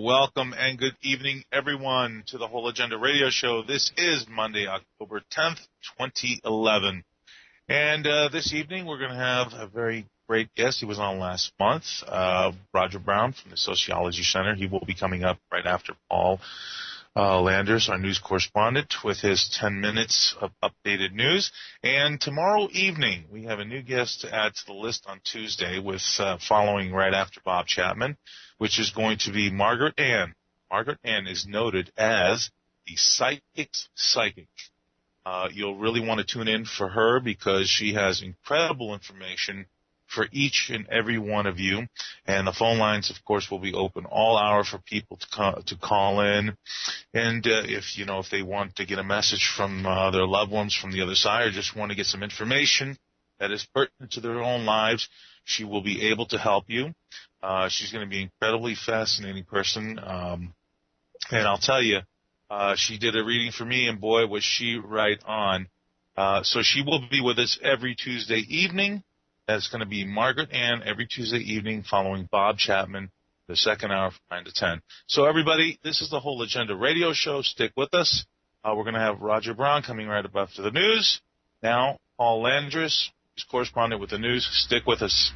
welcome and good evening, everyone, to the Whole Agenda Radio Show. This is Monday, October 10th, 2011. And this evening, we're going to have a very great guest. He was on last month, Roger Brown from the Sociology Center. He will be coming up right after Paul Landers, our news correspondent, with his 10 minutes of updated news. And tomorrow evening, we have a new guest to add to the list on Tuesday, with following right after Bob Chapman, which is going to be Margaret Ann. Margaret Ann is noted as the psychic's psychic. You'll really want to tune in for her because she has incredible information for each and every one of you. And the phone lines, of course, will be open all hour for people to call in. And if they want to get a message from their loved ones from the other side, or just want to get some information that is pertinent to their own lives, she will be able to help you. She's going to be an incredibly fascinating person. And I'll tell you, she did a reading for me, and boy, was she right on. So she will be with us every Tuesday evening. That's going to be Margaret Ann every Tuesday evening following Bob Chapman, the second hour from 9 to 10. So, everybody, this is the Whole Agenda Radio Show. Stick with us. We're going to have Roger Brown coming right up after the news. Now, Paul Landers, who's correspondent with the news. Stick with us.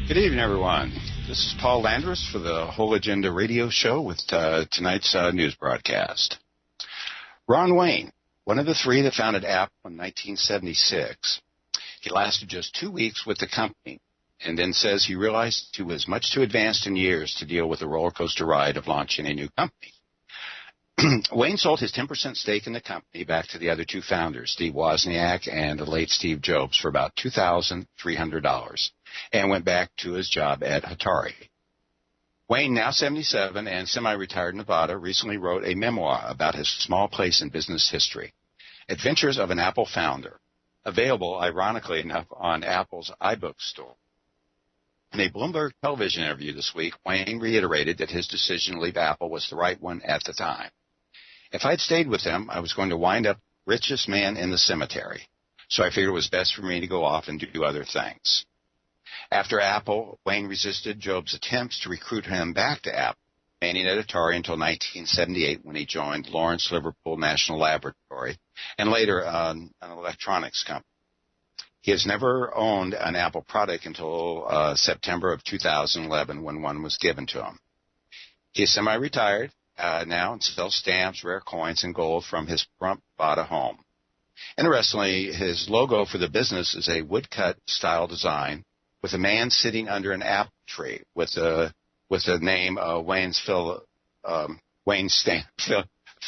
Good evening, everyone. This is Paul Landers for the Whole Agenda Radio Show with tonight's news broadcast. Ron Wayne, one of the three that founded Apple in 1976, he lasted just 2 weeks with the company and then says he realized he was much too advanced in years to deal with the roller coaster ride of launching a new company. Wayne sold his 10% stake in the company back to the other two founders, Steve Wozniak and the late Steve Jobs, for about $2,300. And went back to his job at Atari. Wayne, now 77 and semi-retired in Nevada, recently wrote a memoir about his small place in business history, Adventures of an Apple Founder, available, ironically enough, on Apple's iBook store. In a Bloomberg television interview this week, Wayne reiterated that his decision to leave Apple was the right one at the time. If I'd stayed with them, I was going to wind up richest man in the cemetery, so I figured it was best for me to go off and do other things. After Apple, Wayne resisted Jobs' attempts to recruit him back to Apple, remaining at Atari until 1978 when he joined Lawrence Liverpool National Laboratory and later an electronics company. He has never owned an Apple product until September of 2011 when one was given to him. He is semi-retired now and sells stamps, rare coins, and gold from his front Nevada home. Interestingly, his logo for the business is a woodcut style design with a man sitting under an apple tree with the name Wayne's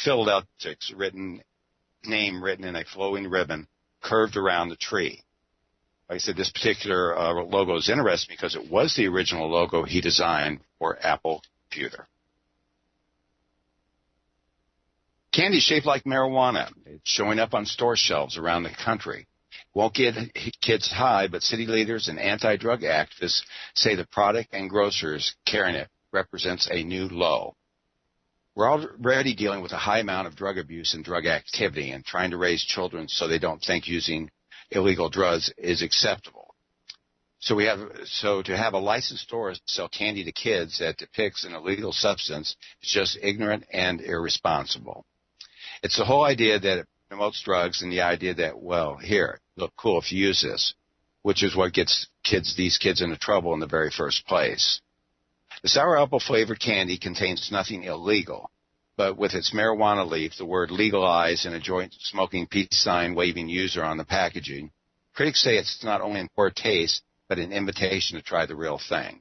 Philadelphics written in a flowing ribbon curved around the tree. Like I said, this particular logo is interesting because it was the original logo he designed for Apple Computer. Candy shaped like marijuana. It's showing up on store shelves around the country. Won't get kids high, but city leaders and anti-drug activists say the product and grocers carrying it represents a new low. We're already dealing with a high amount of drug abuse and drug activity and trying to raise children so they don't think using illegal drugs is acceptable. So to have a licensed store sell candy to kids that depicts an illegal substance is just ignorant and irresponsible. It's the whole idea that it promotes drugs and the idea that, well, here, look cool if you use this, which is what gets these kids into trouble in the very first place. The sour apple flavored candy contains nothing illegal, but with its marijuana leaf, the word legalize, and a joint smoking peace sign waving user on the packaging, critics say it's not only in poor taste, but an invitation to try the real thing.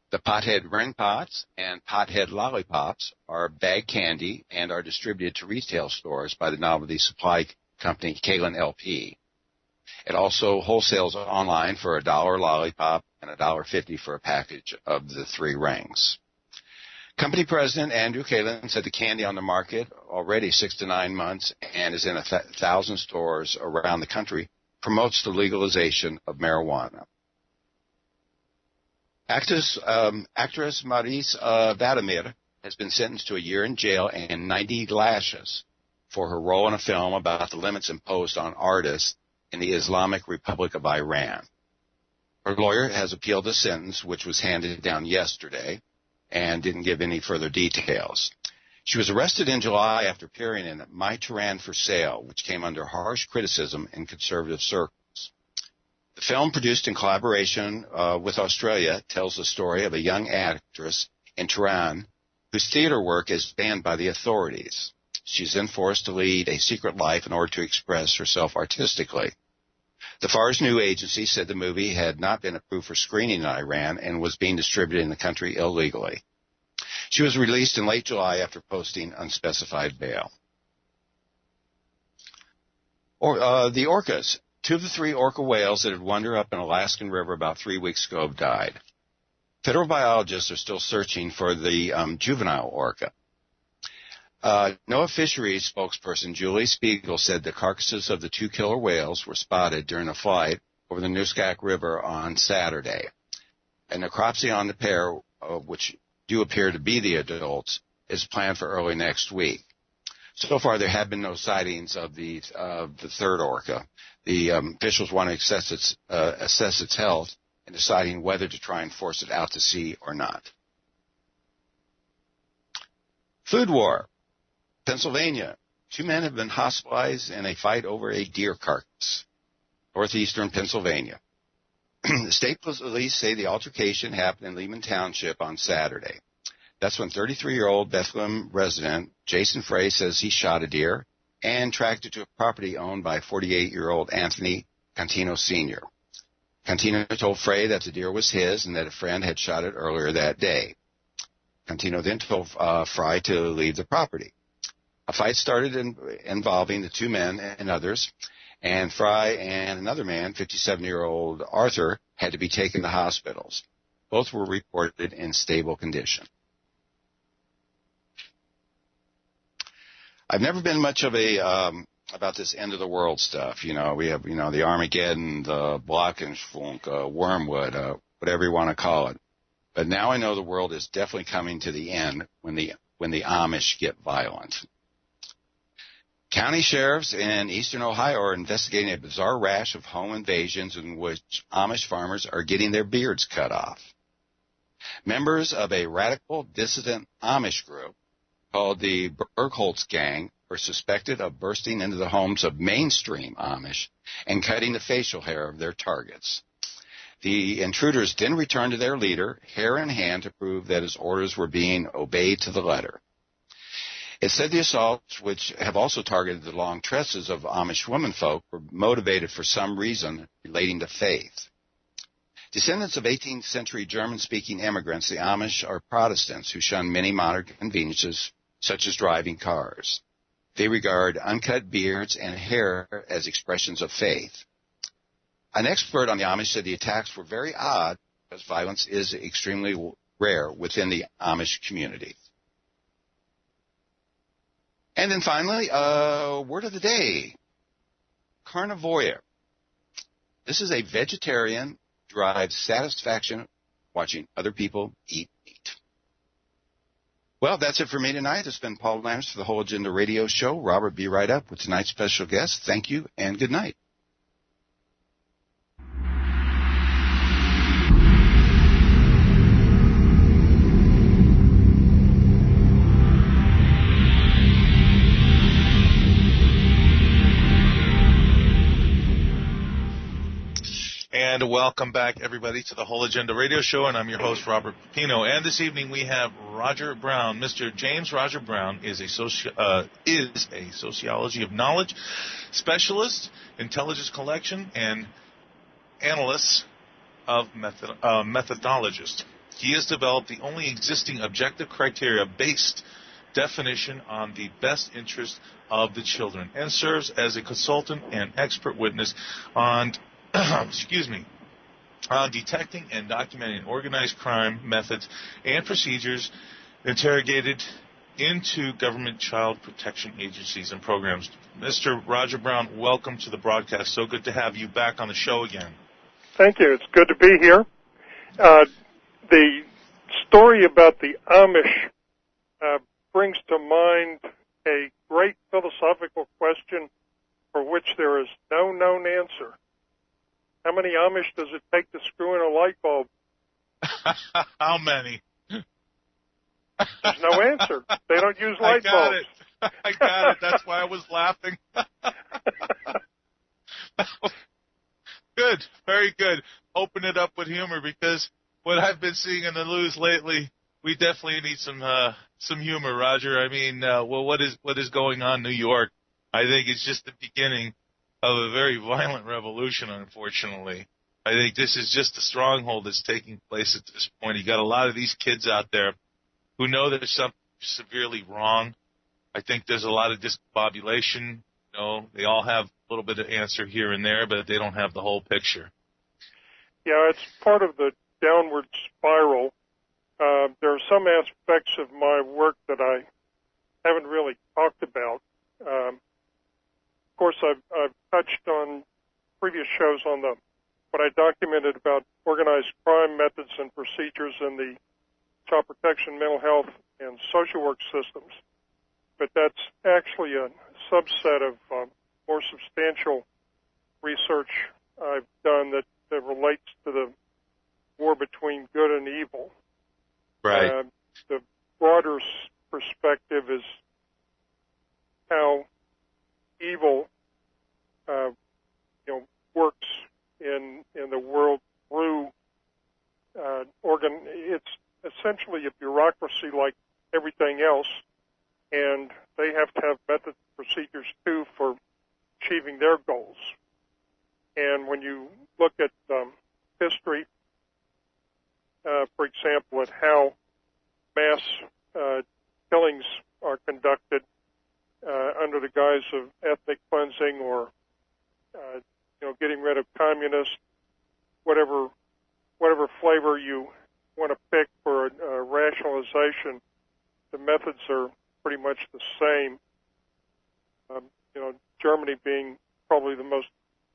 The pothead ring pots and pothead lollipops are bag candy and are distributed to retail stores by the novelty supply company Kalen LP. It also wholesales online for $1 lollipop and $1.50 for a package of the 3 rings. Company president Andrew Kalin said the candy on the market already 6 to 9 months and is in 1,000 stores around the country promotes the legalization of marijuana. Actress Maris Vladimir has been sentenced to a year in jail and 90 lashes for her role in a film about the limits imposed on artists in the Islamic Republic of Iran. Her lawyer has appealed the sentence, which was handed down yesterday, and didn't give any further details. She was arrested in July after appearing in My Tehran for Sale, which came under harsh criticism in conservative circles. The film, produced in collaboration with Australia, tells the story of a young actress in Tehran whose theater work is banned by the authorities. She's then forced to lead a secret life in order to express herself artistically. The Fars News agency said the movie had not been approved for screening in Iran and was being distributed in the country illegally. She was released in late July after posting unspecified bail. The orcas. 2 of the 3 orca whales that had wandered up an Alaskan river about 3 weeks ago have died. Federal biologists are still searching for the juvenile orca. NOAA Fisheries spokesperson Julie Spiegel said the carcasses of the 2 killer whales were spotted during a flight over the Nuskak River on Saturday. An necropsy on the pair, which do appear to be the adults, is planned for early next week. So far, there have been no sightings of the third orca. The officials want to assess its health in deciding whether to try and force it out to sea or not. Food war. Pennsylvania. 2 men have been hospitalized in a fight over a deer carcass. Northeastern Pennsylvania. The state police say the altercation happened in Lehman Township on Saturday. That's when 33-year-old Bethlehem resident Jason Frey says he shot a deer and tracked it to a property owned by 48-year-old Anthony Contino Sr. Contino told Frey that the deer was his and that a friend had shot it earlier that day. Contino then told Frey to leave the property. A fight started involving the 2 men and others, and Frey and another man, 57-year-old Arthur, had to be taken to hospitals. Both were reported in stable condition. I've never been much of a about this end of the world stuff. We have the Armageddon, the Glockenfunk, Wormwood, whatever you want to call it. But now I know the world is definitely coming to the end when the Amish get violent. County sheriffs in eastern Ohio are investigating a bizarre rash of home invasions in which Amish farmers are getting their beards cut off. Members of a radical dissident Amish group called the Bergholz Gang were suspected of bursting into the homes of mainstream Amish and cutting the facial hair of their targets. The intruders then returned to their leader, hair in hand, to prove that his orders were being obeyed to the letter. It said the assaults, which have also targeted the long tresses of Amish womenfolk, were motivated for some reason relating to faith. Descendants of 18th century German-speaking immigrants, the Amish are Protestants who shun many modern conveniences, such as driving cars. They regard uncut beards and hair as expressions of faith. An expert on the Amish said the attacks were very odd because violence is extremely rare within the Amish community. And then finally, word of the day, carnivore. This is a vegetarian derives satisfaction watching other people eat meat. Well, that's it for me tonight. This has been Paul Landers for the Whole Agenda Radio Show. Robert, be right up with tonight's special guest. Thank you and good night. And welcome back, everybody, to the Whole Agenda Radio Show, and I'm your host, Robert Pino. And this evening we have Roger Brown. Mr. James Roger Brown is a sociology of knowledge specialist, intelligence collection, and analyst of methodologist. He has developed the only existing objective criteria-based definition on the best interest of the children and serves as a consultant and expert witness on on detecting and documenting organized crime methods and procedures interrogated into government child protection agencies and programs. Mr. Roger Brown, welcome to the broadcast. So good to have you back on the show again. Thank you. It's good to be here. The story about the Amish brings to mind a great philosophical question for which there is no known answer. How many Amish does it take to screw in a light bulb? How many? There's no answer. They don't use light bulbs. I got it. That's why I was laughing. Good. Very good. Open it up with humor, because what I've been seeing in the news lately, we definitely need some humor, Roger. I mean, what is going on in New York? I think it's just the beginning of a very violent revolution, unfortunately. I think this is just the stronghold that's taking place at this point. You got a lot of these kids out there who know there's something severely wrong. I think there's a lot of discombobulation. You know, they all have a little bit of answer here and there, but they don't have the whole picture. Yeah, it's part of the downward spiral. There are some aspects of my work that I haven't really talked about. Of course, I've touched on previous shows on what I documented about organized crime methods and procedures in the child protection, mental health, and social work systems. But that's actually a subset of more substantial research I've done that relates to the war between good and evil. Right. The broader perspective is how evil, works in the world through It's essentially a bureaucracy like everything else, and they have to have methods and procedures too for achieving their goals. And when you look at history, for example, at how mass killings are conducted under the guise of ethnic cleansing or getting rid of communists, whatever flavor you want to pick for a rationalization, the methods are pretty much the same. Germany being probably the most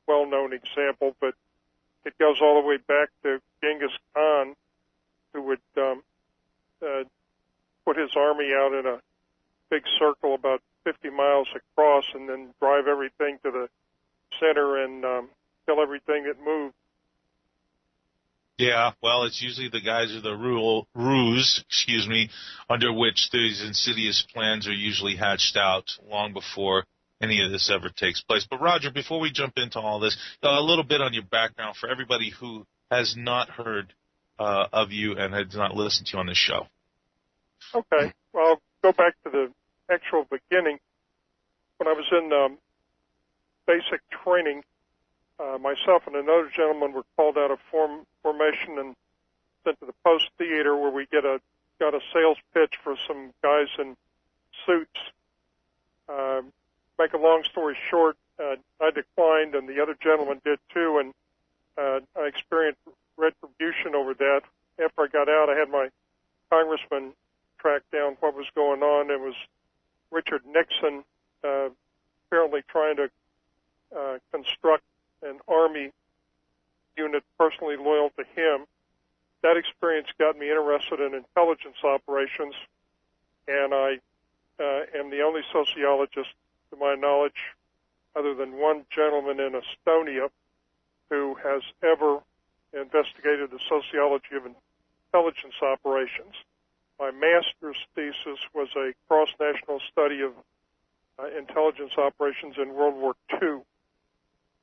well-known example, but it goes all the way back to Genghis Khan, who would put his army out in a big circle about 50 miles across and then drive everything to the center and kill everything that moved. Yeah, well, it's usually the guys of the ruse, under which these insidious plans are usually hatched out long before any of this ever takes place. But, Roger, before we jump into all this, a little bit on your background for everybody who has not heard of you and has not listened to you on this show. Okay. Well, I'll go back to the actual beginning. When I was in basic training, myself and another gentleman were called out of formation and sent to the post theater where we got a sales pitch for some guys in suits. Make a long story short, I declined, and the other gentleman did too, and I experienced retribution over that. After I got out, I had my congressman track down what was going on. It was Richard Nixon apparently trying to construct an Army unit personally loyal to him. That experience got me interested in intelligence operations, and I am the only sociologist, to my knowledge, other than one gentleman in Estonia, who has ever investigated the sociology of intelligence operations. My master's thesis was a cross-national study of intelligence operations in World War II.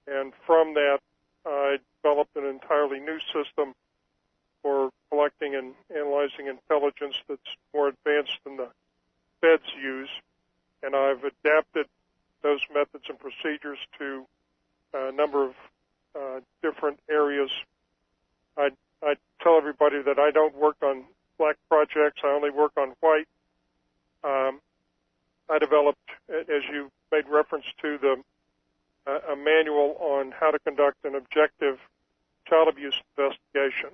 And from that, I developed an entirely new system for collecting and analyzing intelligence that's more advanced than the feds use. And I've adapted those methods and procedures to a number of different areas. I tell everybody that I don't work on black projects. I only work on white. I developed, as you made reference to, a manual on how to conduct an objective child abuse investigation.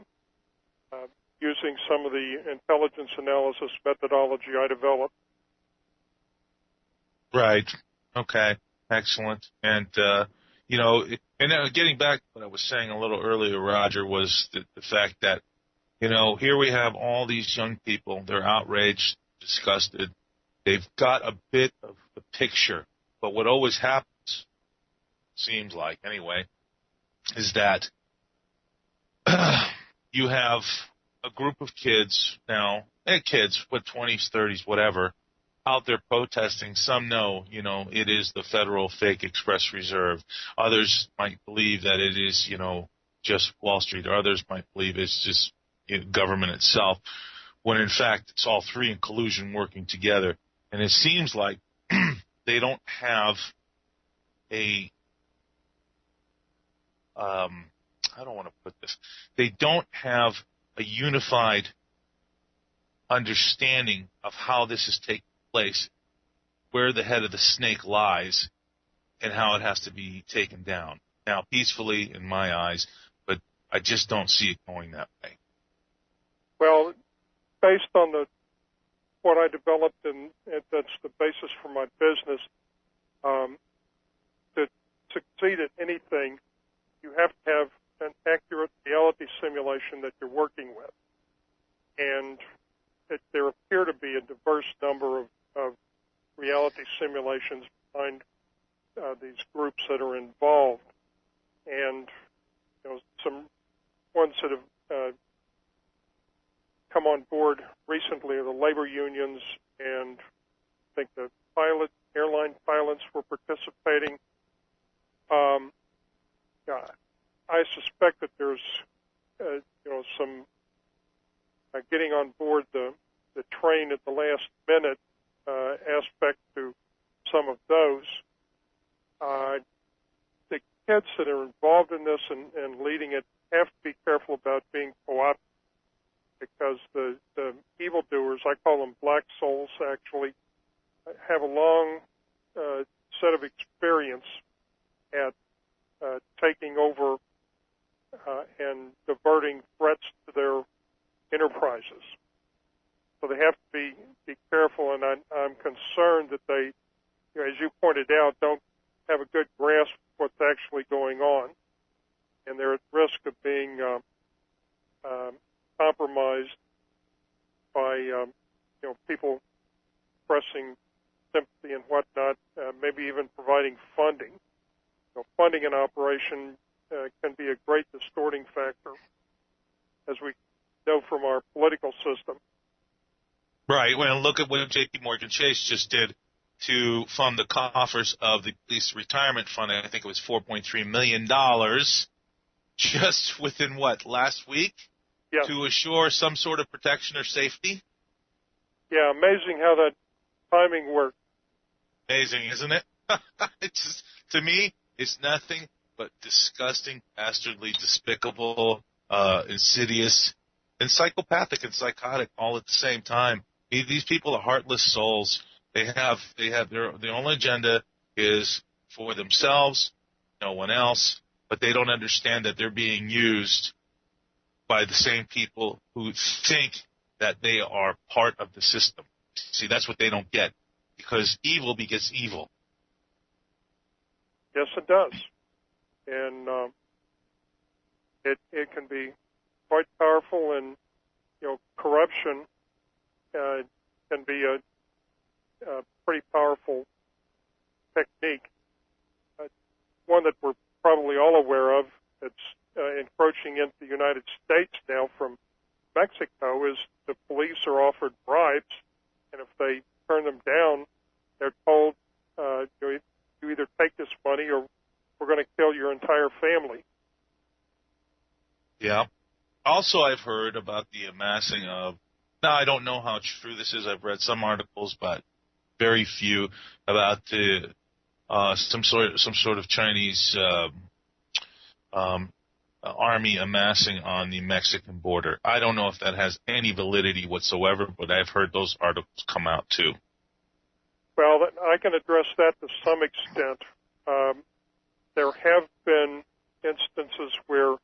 using some of the intelligence analysis methodology I developed. Right. Okay. Excellent. And, getting back to what I was saying a little earlier, Roger, was the fact that, here we have all these young people. They're outraged, disgusted. They've got a bit of the picture. But what always happens, seems like anyway, is that you have a group of kids now, kids with 20s, 30s, whatever, out there protesting. Some know, it is the federal fake express reserve. Others might believe that it is, just Wall Street, or others might believe it's just government itself, when in fact it's all three in collusion working together. And it seems like they don't have a, I don't want to put this, they don't have a unified understanding of how this is taking place, where the head of the snake lies, and how it has to be taken down. Now, peacefully in my eyes, but I just don't see it going that way. Well, based on what I developed, and that's the basis for my business, to succeed at anything, you have to have an accurate reality simulation that you're working with. And there appear to be a diverse number of reality simulations behind these groups that are involved. And some ones that have come on board recently are the labor unions, and I think the airline pilots were participating. I suspect that there's some getting on board the train at the last minute aspect to some of those. The kids that are involved in this and leading it have to be careful about being co-opted, because the evildoers, I call them black souls, actually have a long set of experience at taking over and diverting threats to their enterprises. So they have to be careful, and I'm concerned that they, as you pointed out, don't have a good grasp of what's actually going on, and they're at risk of being compromised by people expressing sympathy and whatnot, maybe even providing funding. Funding an operation can be a great distorting factor, as we know from our political system. Right. Well, look at what J.P. Morgan Chase just did to fund the coffers of the police retirement fund. I think it was $4.3 million just within, last week? Yeah. To assure some sort of protection or safety? Yeah, amazing how that timing worked. Amazing, isn't it? It's just, to me, it's nothing but disgusting, dastardly, despicable, insidious, and psychopathic and psychotic all at the same time. These people are heartless souls. They have their only agenda is for themselves, no one else, but they don't understand that they're being used by the same people who think that they are part of the system. See, that's what they don't get, because evil begets evil. Yes, it does. And it can be quite powerful, and corruption can be a pretty powerful technique. One that we're probably all aware of, that's encroaching into the United States now from Mexico, is the police are offered bribes, and if they turn them down, they're told, you either take this money or we're going to kill your entire family. Yeah. Also, I've heard about the amassing of, now I don't know how true this is, I've read some articles, but very few, about some sort of Chinese army amassing on the Mexican border. I don't know if that has any validity whatsoever, but I've heard those articles come out too. Well, I can address that to some extent. There have been instances where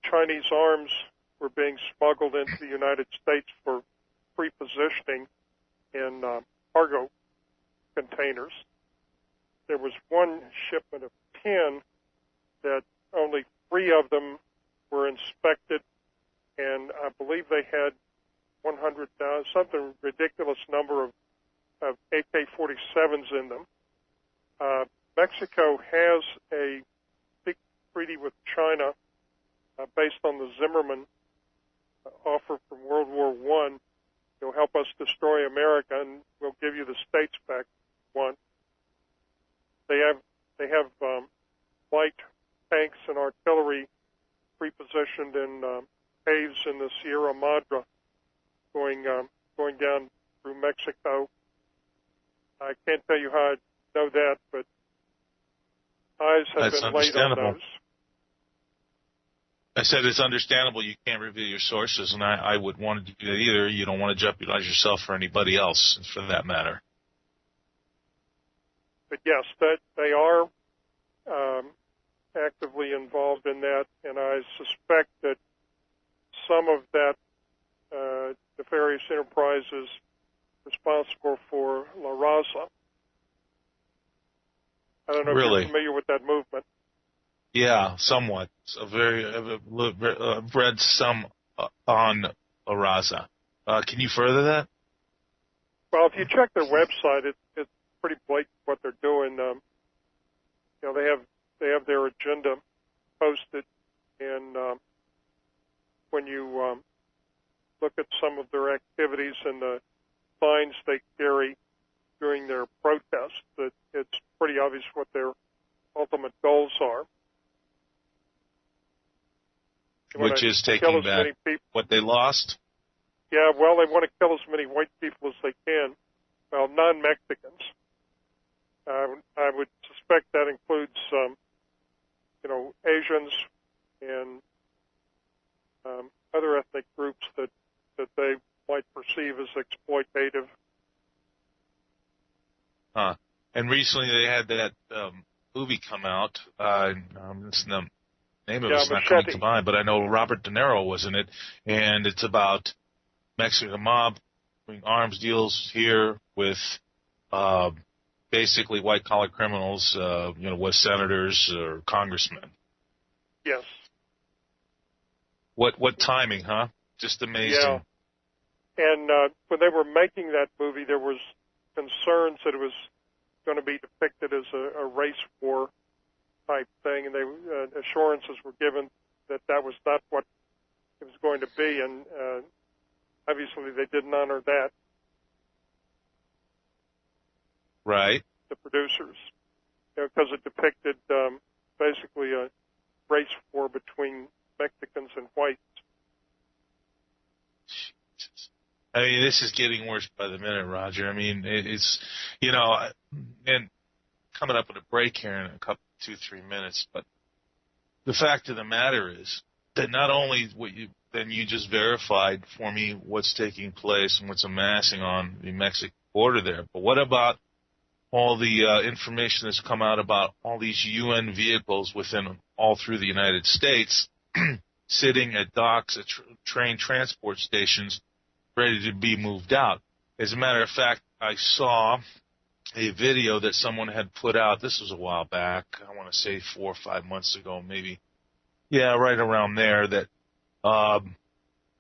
Chinese arms were being smuggled into the United States for pre-positioning in cargo containers. There was one shipment of 10 that only 3 of them were inspected, and I believe they had 100,000, something ridiculous number of AK-47s in them. Mexico has a big treaty with China based on the Zimmerman offer from World War I. You'll help us destroy America, and we'll give you the states back. One. They have light tanks and artillery pre-positioned in caves in the Sierra Madre, going down through Mexico. I can't tell you how I know that, but eyes have been laid on those. I said it's understandable you can't reveal your sources, and I would want to do that either. You don't want to jeopardize yourself or anybody else, for that matter. But yes, that they are actively involved in that, and I suspect that some of that nefarious enterprise is responsible for La Raza. I don't know if you're familiar with that movement. Yeah, somewhat. I've read some on La Raza. Can you further that? Well, if you check their website, it's pretty blatant what they're doing. They have their agenda posted, and when you look at some of their activities and the signs they carry during their protests, that it's pretty obvious what their ultimate goals are. Which is taking back what they lost? Yeah, well, they want to kill as many white people as they can. Well, non-Mexicans. I would suspect that includes, Asians and other ethnic groups that they might perceive as exploitative. And recently they had that movie come out. The name of it's not coming to mind, but I know Robert De Niro was in it, and it's about Mexican mob doing arms deals here with basically white-collar criminals, with senators or congressmen. Yes. What timing, huh? Just amazing. Yeah. And when they were making that movie, there was concerns that it was going to be depicted as a race war type thing, and assurances were given that was not what it was going to be, and obviously they didn't honor that. Right. The producers, because it depicted basically a race war between Mexicans and whites. I mean, this is getting worse by the minute, Roger. I mean, it's, and coming up with a break here in a couple, 2-3 minutes, but the fact of the matter is that not only you just verified for me what's taking place and what's amassing on the Mexican border there, but what about all the information that's come out about all these UN vehicles all through the United States sitting at docks, at train transport stations, ready to be moved out. As a matter of fact, I saw a video that someone had put out. This was a while back. I want to say 4 or 5 months ago, maybe. Yeah, right around there, that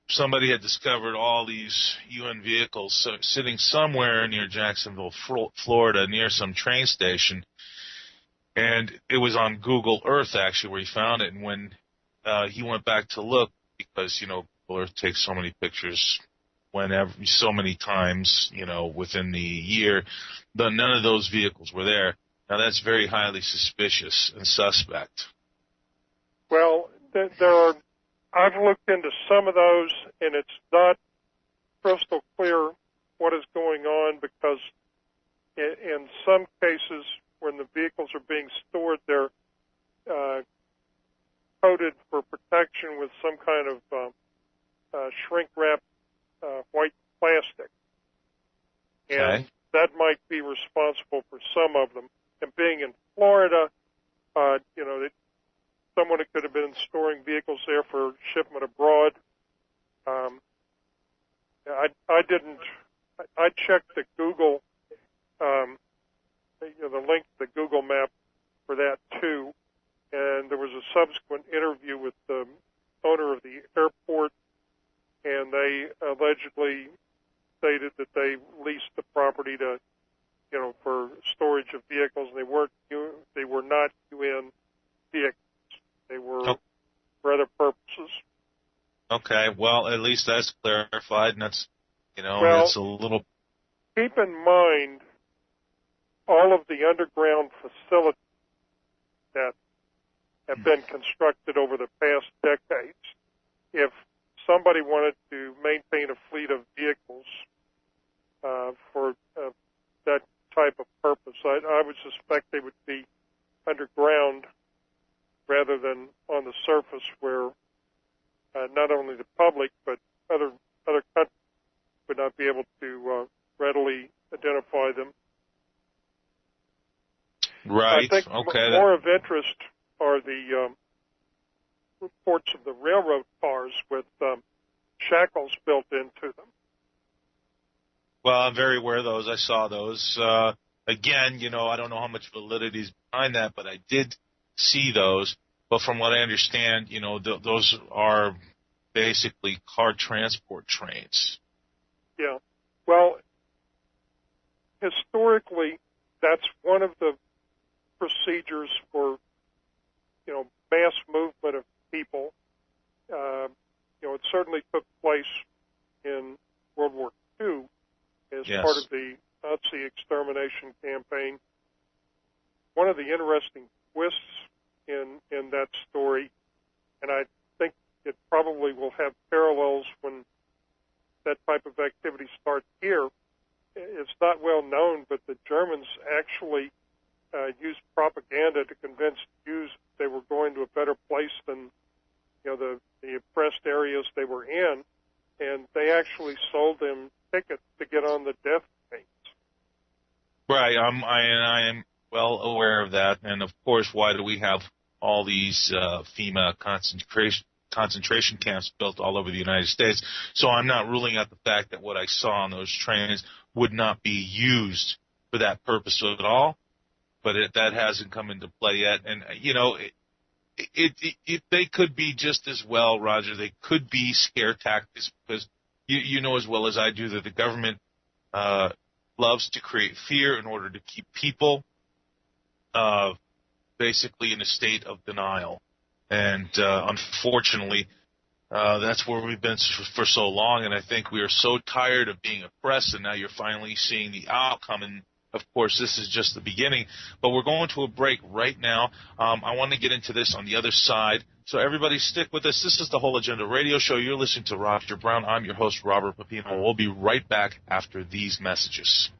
somebody had discovered all these UN vehicles sitting somewhere near Jacksonville, Florida, near some train station. And it was on Google Earth, actually, where he found it. And when he went back to look, because, Google Earth takes so many pictures so many times, within the year, none of those vehicles were there. Now, that's very highly suspicious and suspect. Well, I've looked into some of those, and it's not crystal clear what is going on, because in some cases, when the vehicles are being stored, they're coated for protection with some kind of shrink-wrap white plastic. And that might be responsible for some of them. And being in Florida, someone could have been storing vehicles there for shipment abroad, I didn't. I checked the Google, the link to the Google map for that too, and there was a subsequent interview with the owner of the airport, and they allegedly stated that they leased the property to, for storage of vehicles, and they were not UN vehicles. They were for other purposes. Okay, well, at least that's clarified, and that's, it's a little... Keep in mind all of the underground facilities that have been constructed over the past decades. If somebody wanted to maintain a fleet of vehicles for that type of purpose, I would suspect they would be underground rather than on the surface where not only the public but other countries would not be able to readily identify them. Right. I think okay. more of interest are the reports of the railroad cars with shackles built into them. Well, I'm very aware of those. I saw those. Again, I don't know how much validity is behind that, but I did see those. But from what I understand, those are basically car transport trains. Yeah. Well, historically, that's one of the procedures for, mass movement of people. It certainly took place in World War II as part of the Nazi extermination campaign. One of the interesting twists in that story, and I think it probably will have parallels when that type of activity starts here. It's not well known, but the Germans actually used propaganda to convince Jews they were going to a better place than the oppressed areas they were in, and they actually sold them tickets to get on the death trains. Right. I am well aware of that, and of course, why do we have all these FEMA concentration camps built all over the United States? So I'm not ruling out the fact that what I saw on those trains would not be used for that purpose at all, but that hasn't come into play yet. And, they could be just as well, Roger, they could be scare tactics, because you know as well as I do that the government loves to create fear in order to keep people basically in a state of denial. And unfortunately, that's where we've been for so long, and I think we are so tired of being oppressed, and now you're finally seeing the outcome. And, of course, this is just the beginning. But we're going to a break right now. I want to get into this on the other side. So everybody stick with us. This is the Whole Agenda Radio Show. You're listening to Roger Brown. I'm your host, Robert Pepino. We'll be right back after these messages.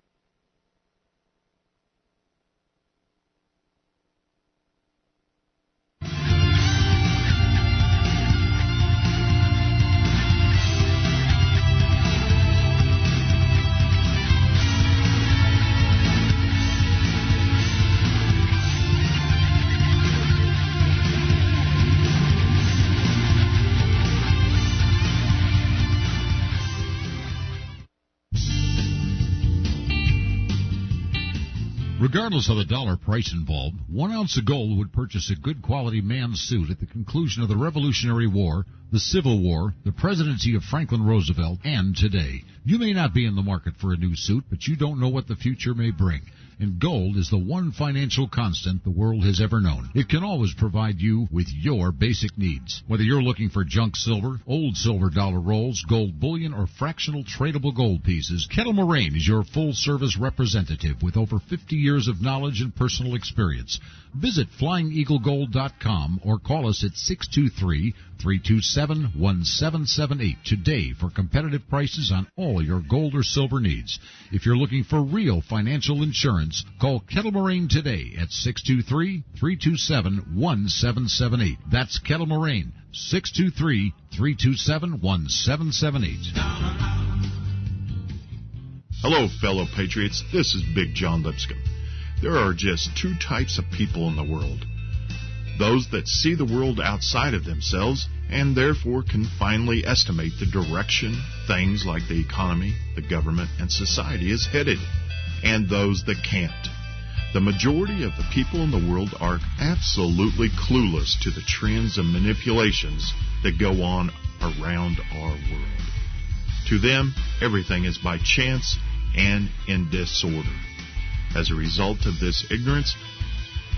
Regardless of the dollar price involved, 1 ounce of gold would purchase a good quality man's suit at the conclusion of the Revolutionary War, the Civil War, the presidency of Franklin Roosevelt, and today. You may not be in the market for a new suit, but you don't know what the future may bring. And gold is the one financial constant the world has ever known. It can always provide you with your basic needs. Whether you're looking for junk silver, old silver dollar rolls, gold bullion, or fractional tradable gold pieces, Kettle Moraine is your full-service representative with over 50 years of knowledge and personal experience. Visit FlyingEagleGold.com or call us at 623-327-1778 today for competitive prices on all your gold or silver needs. If you're looking for real financial insurance, call Kettle Moraine today at 623-327-1778. That's Kettle Moraine, 623-327-1778. Hello, fellow patriots. This is Big John Lipscomb. There are just two types of people in the world. Those that see the world outside of themselves and therefore can finally estimate the direction things like the economy, the government, and society is headed, and those that can't. The majority of the people in the world are absolutely clueless to the trends and manipulations that go on around our world. To them, everything is by chance and in disorder. As a result of this ignorance,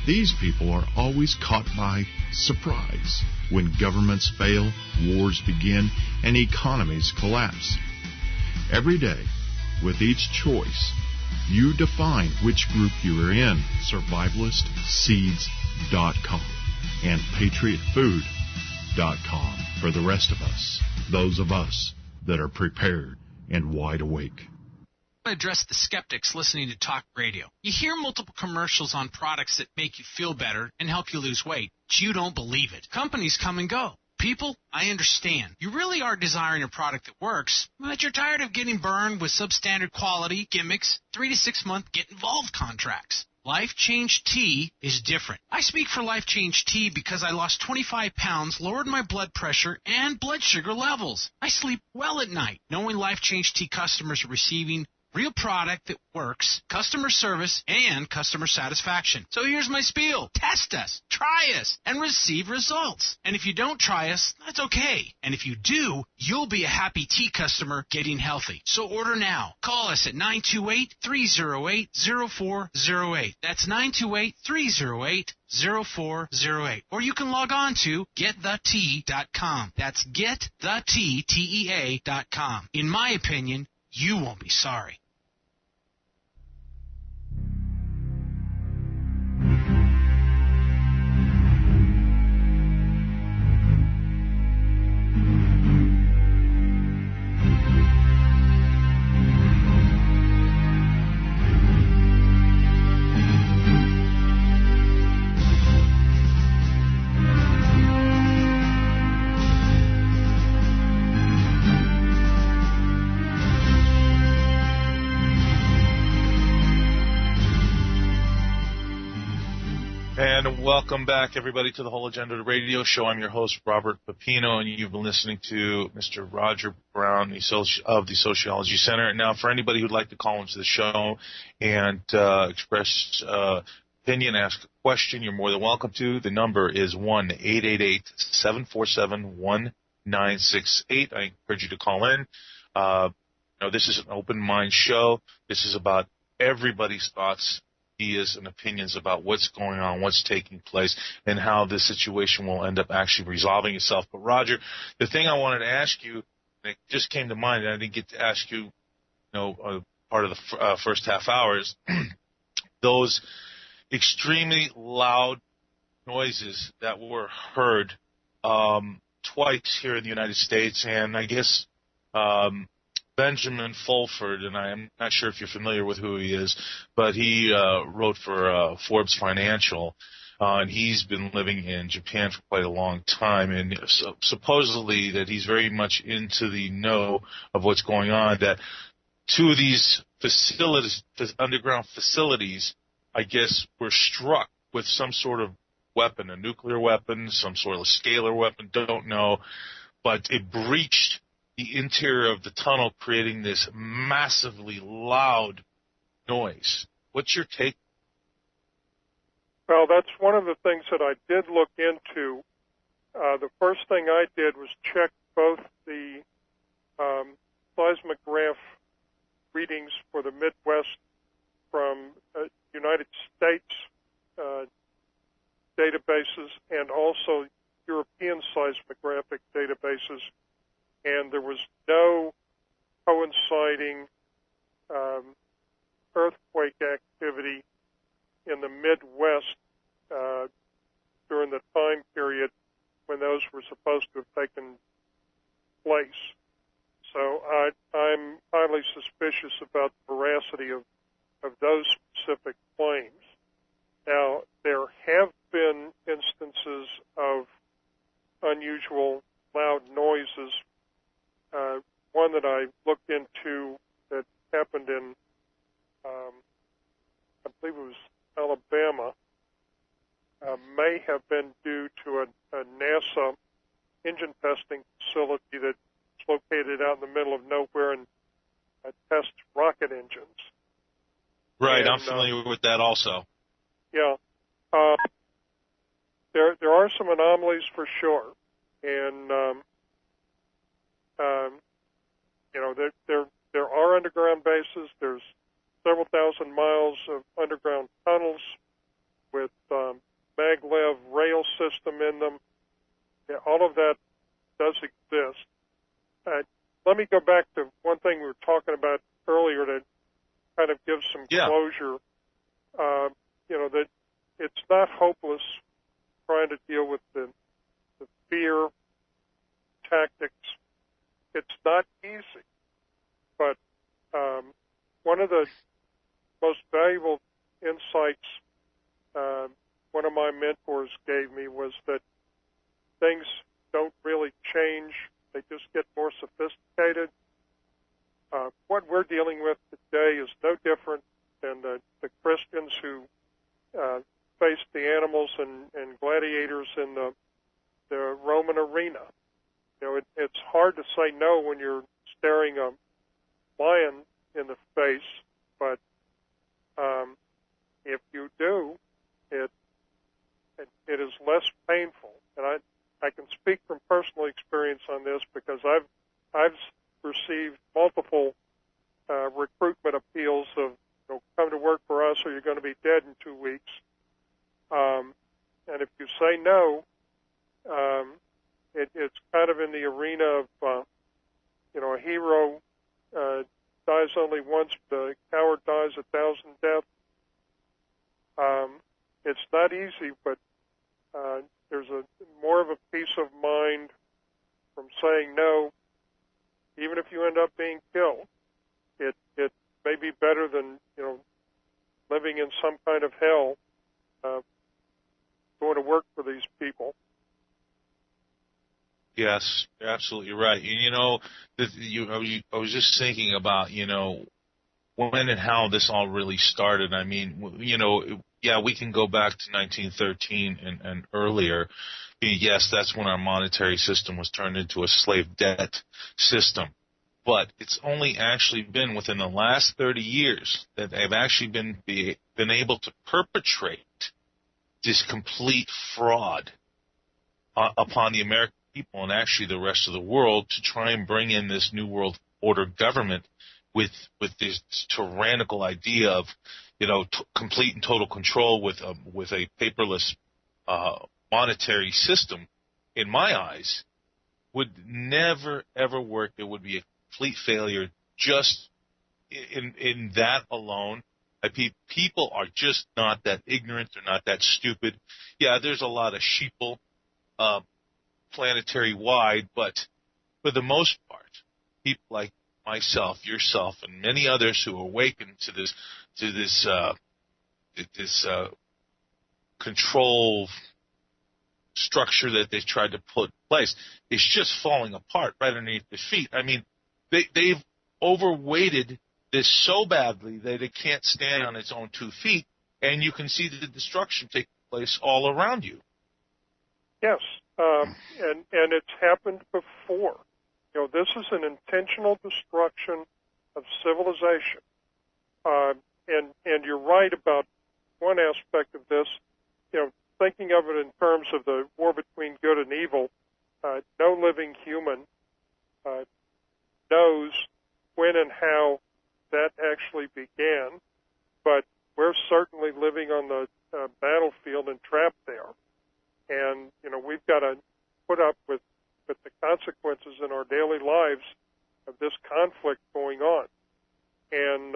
these people are always caught by surprise when governments fail, wars begin, and economies collapse. Every day, with each choice, you define which group you are in. SurvivalistSeeds.com and PatriotFood.com for the rest of us, those of us that are prepared and wide awake. Address the skeptics listening to talk radio. You hear multiple commercials on products that make you feel better and help you lose weight, but you don't believe it. Companies come and go. People, I understand. You really are desiring a product that works, but you're tired of getting burned with substandard quality, gimmicks, 3 to 6 month get-involved contracts. Life Change Tea is different. I speak for Life Change Tea because I lost 25 pounds, lowered my blood pressure, and blood sugar levels. I sleep well at night, knowing Life Change Tea customers are receiving real product that works, customer service, and customer satisfaction. So here's my spiel. Test us, try us, and receive results. And if you don't try us, that's okay. And if you do, you'll be a happy tea customer getting healthy. So order now. Call us at 928-308-0408. That's 928-308-0408. Or you can log on to getthetea.com. That's getthetea.com. In my opinion, you won't be sorry. And welcome back, everybody, to the Whole Agenda Radio Show. I'm your host, Robert Pepino, and you've been listening to Mr. Roger Brown of the Sociology Center. And now, for anybody who'd like to call into the show and express opinion, ask a question, you're more than welcome to. The number is 1-888-747-1968. I encourage you to call in. This is an open mind show. This is about everybody's thoughts, ideas, and opinions about what's going on, what's taking place, and how this situation will end up actually resolving itself. But, Roger, the thing I wanted to ask you, and it just came to mind, and I didn't get to ask you, part of the first half hour, is those extremely loud noises that were heard twice here in the United States, and I guess Benjamin Fulford, and I'm not sure if you're familiar with who he is, but he wrote for Forbes Financial, and he's been living in Japan for quite a long time, and supposedly that he's very much into the know of what's going on, that two of these facilities, underground facilities, I guess, were struck with some sort of weapon, a nuclear weapon, some sort of scalar weapon, don't know, but it breached the interior of the tunnel, creating this massively loud noise. What's your take? Well, that's one of the things that I did look into. The first thing I did was check both the seismograph readings for the Midwest from United States databases and also European seismographic databases, and there was no coinciding earthquake activity in the Midwest during the time period when those were supposed to have taken place. So I'm highly suspicious about the veracity of those specific claims. Now, there have been instances of unusual loud noises. One that I looked into that happened in, I believe it was Alabama, may have been due to a NASA engine testing facility that's located out in the middle of nowhere and tests rocket engines. Right, And, I'm familiar with that also. Yeah. There are some anomalies for sure, and there are underground bases. There's several thousand miles of underground tunnels with maglev rail system in them. Yeah, all of that does exist. Let me go back to one thing we were talking about earlier to kind of give some closure. That it's not hopeless trying to deal with the fear tactics. It's not easy, but one of the most valuable insights one of my mentors gave me was that things don't really change. They just get more sophisticated. What we're dealing with today is no different than the Christians who faced the animals and gladiators in the Roman arena. It's hard to say no when you're staring a lion in the face, but if you do, it is less painful. And I can speak from personal experience on this because I've received multiple recruitment appeals of come to work for us or you're going to be dead in 2 weeks. And if you say no, it's kind of in the arena of a hero dies only once, but a coward dies 1,000 deaths. It's not easy, but there's more of a peace of mind from saying no, even if you end up being killed. It may be better than living in some kind of hell, going to work for these people. Yes, you're absolutely right. I was just thinking about, when and how this all really started. I mean, we can go back to 1913 and earlier. Yes, that's when our monetary system was turned into a slave debt system. But it's only actually been within the last 30 years that they've actually been able to perpetrate this complete fraud upon the American people and actually the rest of the world to try and bring in this New World Order government with this tyrannical idea of, complete and total control with a paperless monetary system. In my eyes, would never ever work. It would be a complete failure just in that alone. People are just not that ignorant. They're not that stupid. Yeah, there's a lot of sheeple planetary-wide, but for the most part, people like myself, yourself, and many others who awaken to this control structure that they've tried to put in place is just falling apart right underneath their feet. I mean, they've overweighted this so badly that it can't stand on its own 2 feet, and you can see the destruction taking place all around you. Yes, and it's happened before. This is an intentional destruction of civilization. And you're right about one aspect of this. Thinking of it in terms of the war between good and evil, no living human knows when and how that actually began, but we're certainly living on the battlefield and trapped there. And, we've got to put up with the consequences in our daily lives of this conflict going on. And,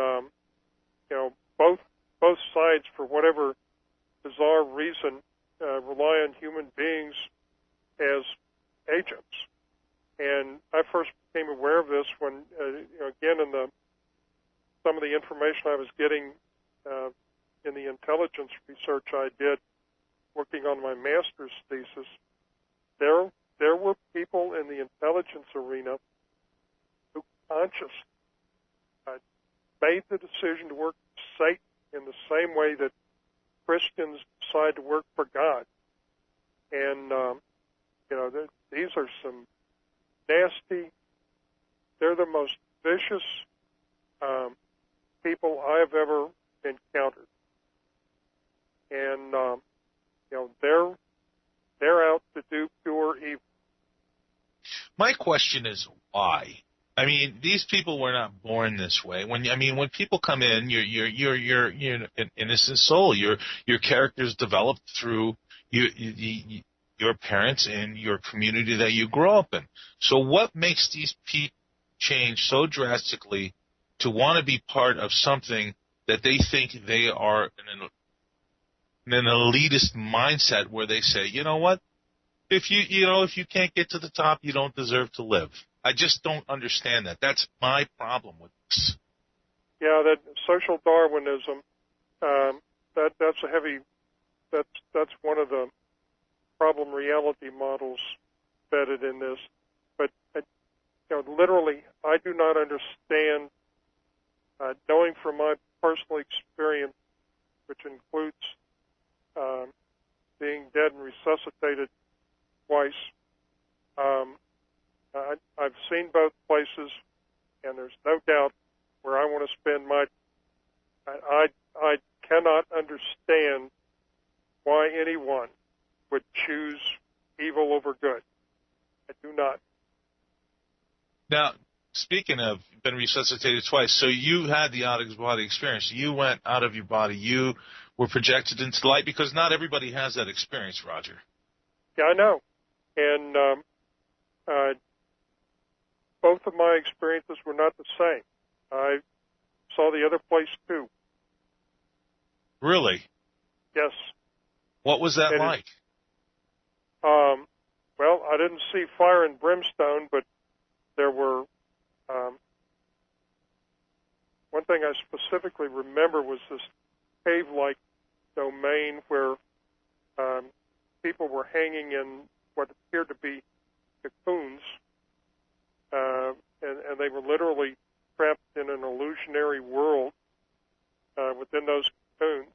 both sides, for whatever bizarre reason, rely on human beings as agents. And I first became aware of this when, again, in some of the information I was getting in the intelligence research I did working on my master's thesis, there were people in the intelligence arena who consciously made the decision to work for Satan in the same way that Christians decide to work for God. And these are some nasty. They're the most vicious people I have ever encountered, and they're out to do pure evil. My question is why? I mean, these people were not born this way. When people come in, you're an innocent soul. Your character's developed through your parents and your community that you grow up in. So what makes these people change so drastically to want to be part of something that they think they are in an elitist mindset where they say, you know what? If you can't get to the top, you don't deserve to live. I just don't understand that. That's my problem with this. Yeah, that social Darwinism. That's one of the problem reality models embedded in this. But literally, I do not understand. Knowing from my personal experience, which includes being dead and resuscitated twice. I've seen both places, and there's no doubt where I want to spend my. I cannot understand why anyone would choose evil over good. I do not. Now, speaking of been resuscitated twice, so you had the out-of-body experience. You went out of your body. You were projected into the light, because not everybody has that experience, Roger. Yeah, I know. And both of my experiences were not the same. I saw the other place, too. Really? Yes. What was that like? Well, I didn't see fire and brimstone, but there were... one thing I specifically remember was this cave-like domain where people were hanging in what appeared to be cocoons, and they were literally trapped in an illusionary world within those cocoons.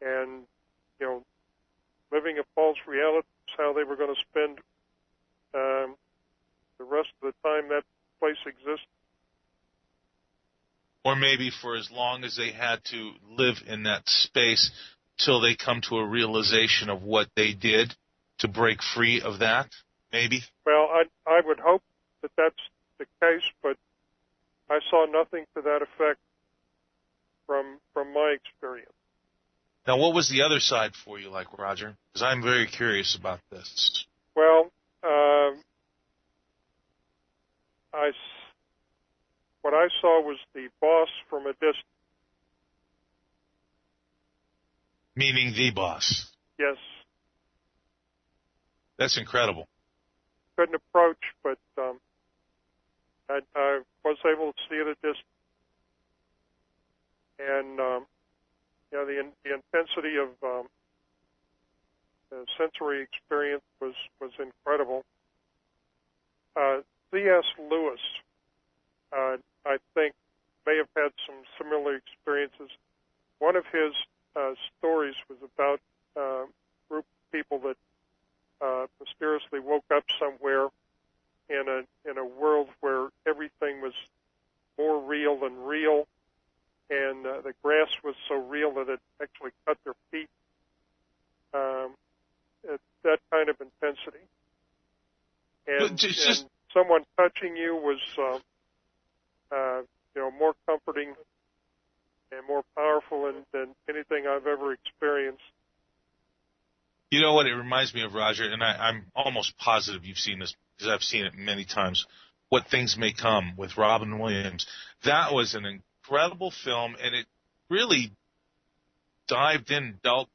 And, living a false reality is how they were going to spend the rest of the time that place existed. Or maybe for as long as they had to live in that space till they come to a realization of what they did to break free of that, maybe? Well, I would hope that that's the case, but I saw nothing to that effect from my experience. Now, what was the other side for you like, Roger? Because I'm very curious about this. Well, what I saw was the boss from a distance. Meaning the boss? Yes. That's incredible. Couldn't approach, but I was able to see it at a distance. And, the intensity of the sensory experience was incredible. C.S. Lewis, I think, may have had some similar experiences. One of his stories was about a group of people that mysteriously woke up somewhere in a world where everything was more real than real, and the grass was so real that it actually cut their feet. That kind of intensity. And someone touching you was, more comforting and more powerful than anything I've ever experienced. You know what it reminds me of, Roger, and I'm almost positive you've seen this because I've seen it many times, What Things May Come with Robin Williams. That was an incredible film, and it really dived in, dealt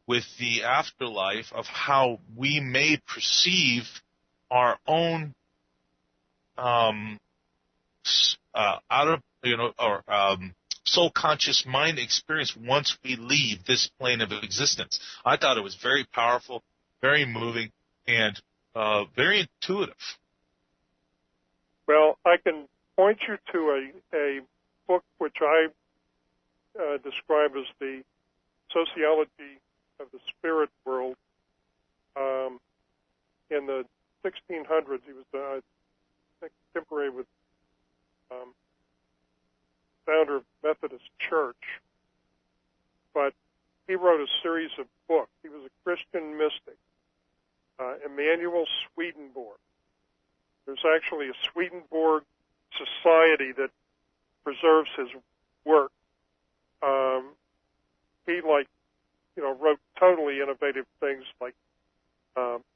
with the afterlife of how we may perceive our own soul conscious mind experience once we leave this plane of existence. I thought it was very powerful, very moving, and very intuitive. Well, I can point you to a book which I describe as the sociology of the spirit world. in the 1600s. He was, I think, contemporary with founder of Methodist Church, but he wrote a series of books. He was a Christian mystic, Emanuel Swedenborg. There's actually a Swedenborg Society that preserves his work. He, wrote totally innovative things like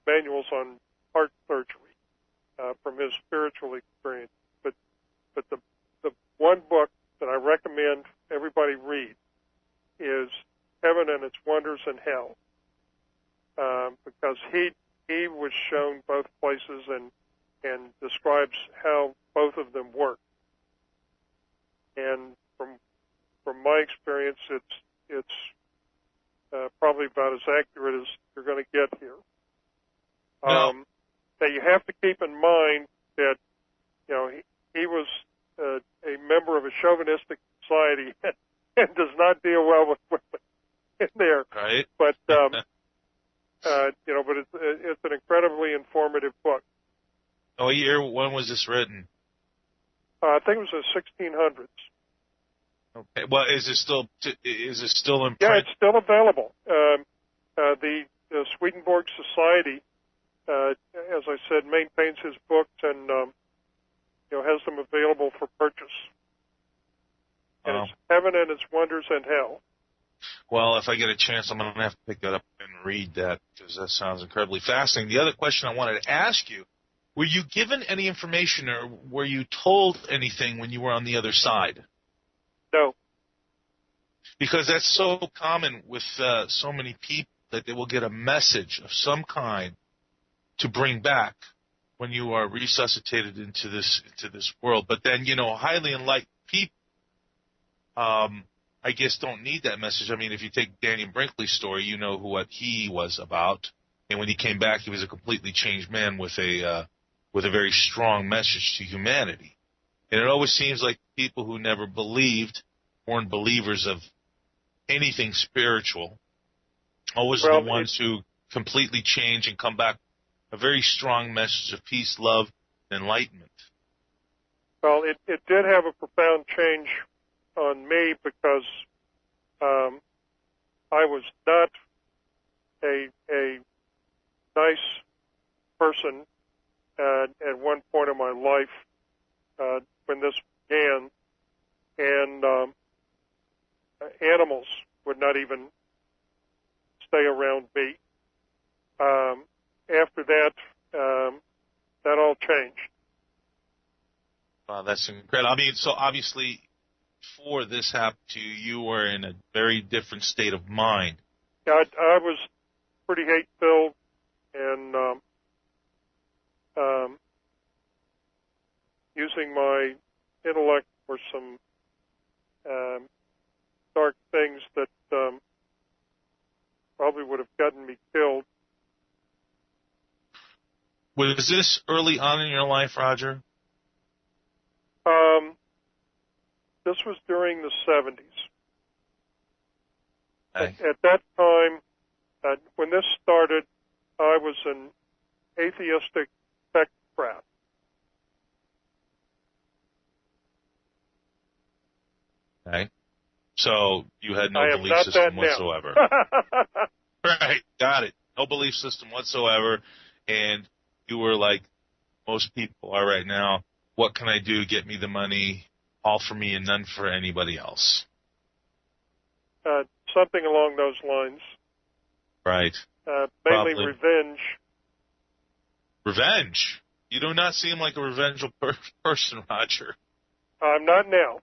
manuals on heart surgery from his spiritual experience. But the one book that I recommend everybody read is Heaven and Its Wonders and Hell, because he was shown both places and describes how both of them work. And from my experience, it's probably about as accurate as you're going to get here. No. Now you have to keep in mind that he was a member of a chauvinistic society and does not deal well with women in there. Right. But but it's an incredibly informative book. Oh, when was this written? I think it was the 1600s. Okay. Well, is it still in print? Yeah, it's still available. The Swedenborg Society, as I said, maintains his books and has them available for purchase. And it's Heaven and Its Wonders and Hell. Well, if I get a chance, I'm going to have to pick that up and read that because that sounds incredibly fascinating. The other question I wanted to ask you, were you given any information or were you told anything when you were on the other side? No. Because that's so common with so many people that they will get a message of some kind to bring back when you are resuscitated into this world. But then, highly enlightened people, I guess, don't need that message. I mean, if you take Daniel Brinkley's story, you know what he was about, and when he came back, he was a completely changed man with a very strong message to humanity. And it always seems like people who never believed, weren't believers of anything spiritual, always are the ones who completely change and come back a very strong message of peace, love, and enlightenment. Well, it did have a profound change on me because I was not a nice person at one point in my life when this began, and animals would not even stay around me. After that, that all changed. Wow, that's incredible. I mean, so obviously, before this happened to you, you were in a very different state of mind. Yeah, I was pretty hate-filled and using my intellect for some dark things that probably would have gotten me killed. Was this early on in your life, Roger? This was during the 70s. Okay. At that time, when this started, I was an atheistic technocrat. Okay. So you had no I am belief not system that whatsoever. now. Right. Got it. No belief system whatsoever. And you were like most people are right now. What can I do? Get me the money, all for me and none for anybody else. Something along those lines. Right. Mainly Probably. revenge. Revenge? You do not seem like a revengeful person, Roger. I'm not now.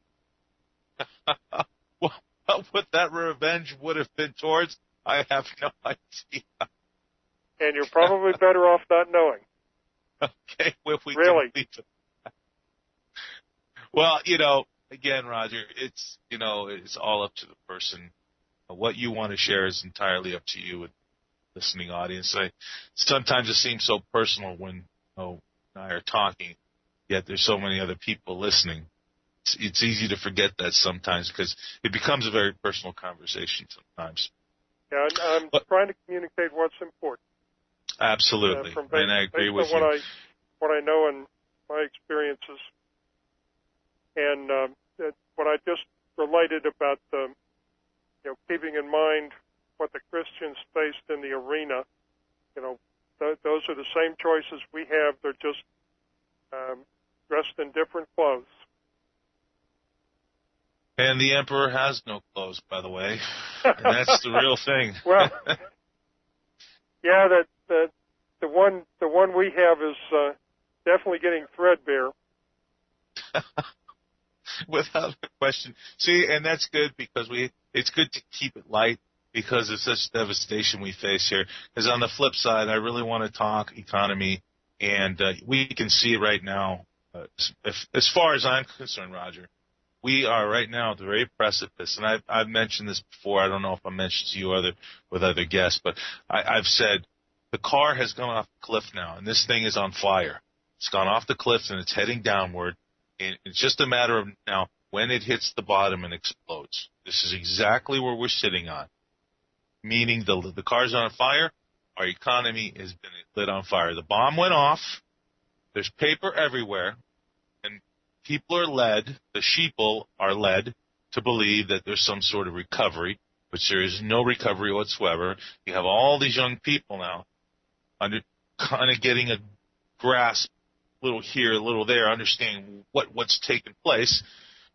Well, what that revenge would have been towards, I have no idea. And you're probably better off not knowing. Okay, if we Really? can leave it. Well, again, Roger, it's all up to the person. What you want to share is entirely up to you, and listening audience. Sometimes it seems so personal when and I are talking, yet there's so many other people listening. It's easy to forget that sometimes because it becomes a very personal conversation sometimes. Yeah, I'm trying to communicate what's important. Absolutely, and I agree with based on you. what I know and my experiences, and what I just related about keeping in mind what the Christians faced in the arena. Those are the same choices we have. They're just dressed in different clothes. And the emperor has no clothes, by the way, and that's the real thing. Well, yeah, the one we have is definitely getting threadbare. Without a question. See, and that's good because it's good to keep it light because of such devastation we face here. Because on the flip side, I really want to talk economy, and we can see right now, as far as I'm concerned, Roger, we are right now at the very precipice, and I've mentioned this before. I don't know if I mentioned to you with other guests, but I've said the car has gone off the cliff now, and this thing is on fire. It's gone off the cliff, and it's heading downward. And it's just a matter of now when it hits the bottom and explodes. This is exactly where we're sitting on, meaning the car's on fire, our economy has been lit on fire. The bomb went off, there's paper everywhere, and people are led, the sheeple are led to believe that there's some sort of recovery, which there is no recovery whatsoever. You have all these young people now kind of getting a grasp, a little here, a little there, understanding what's taking place.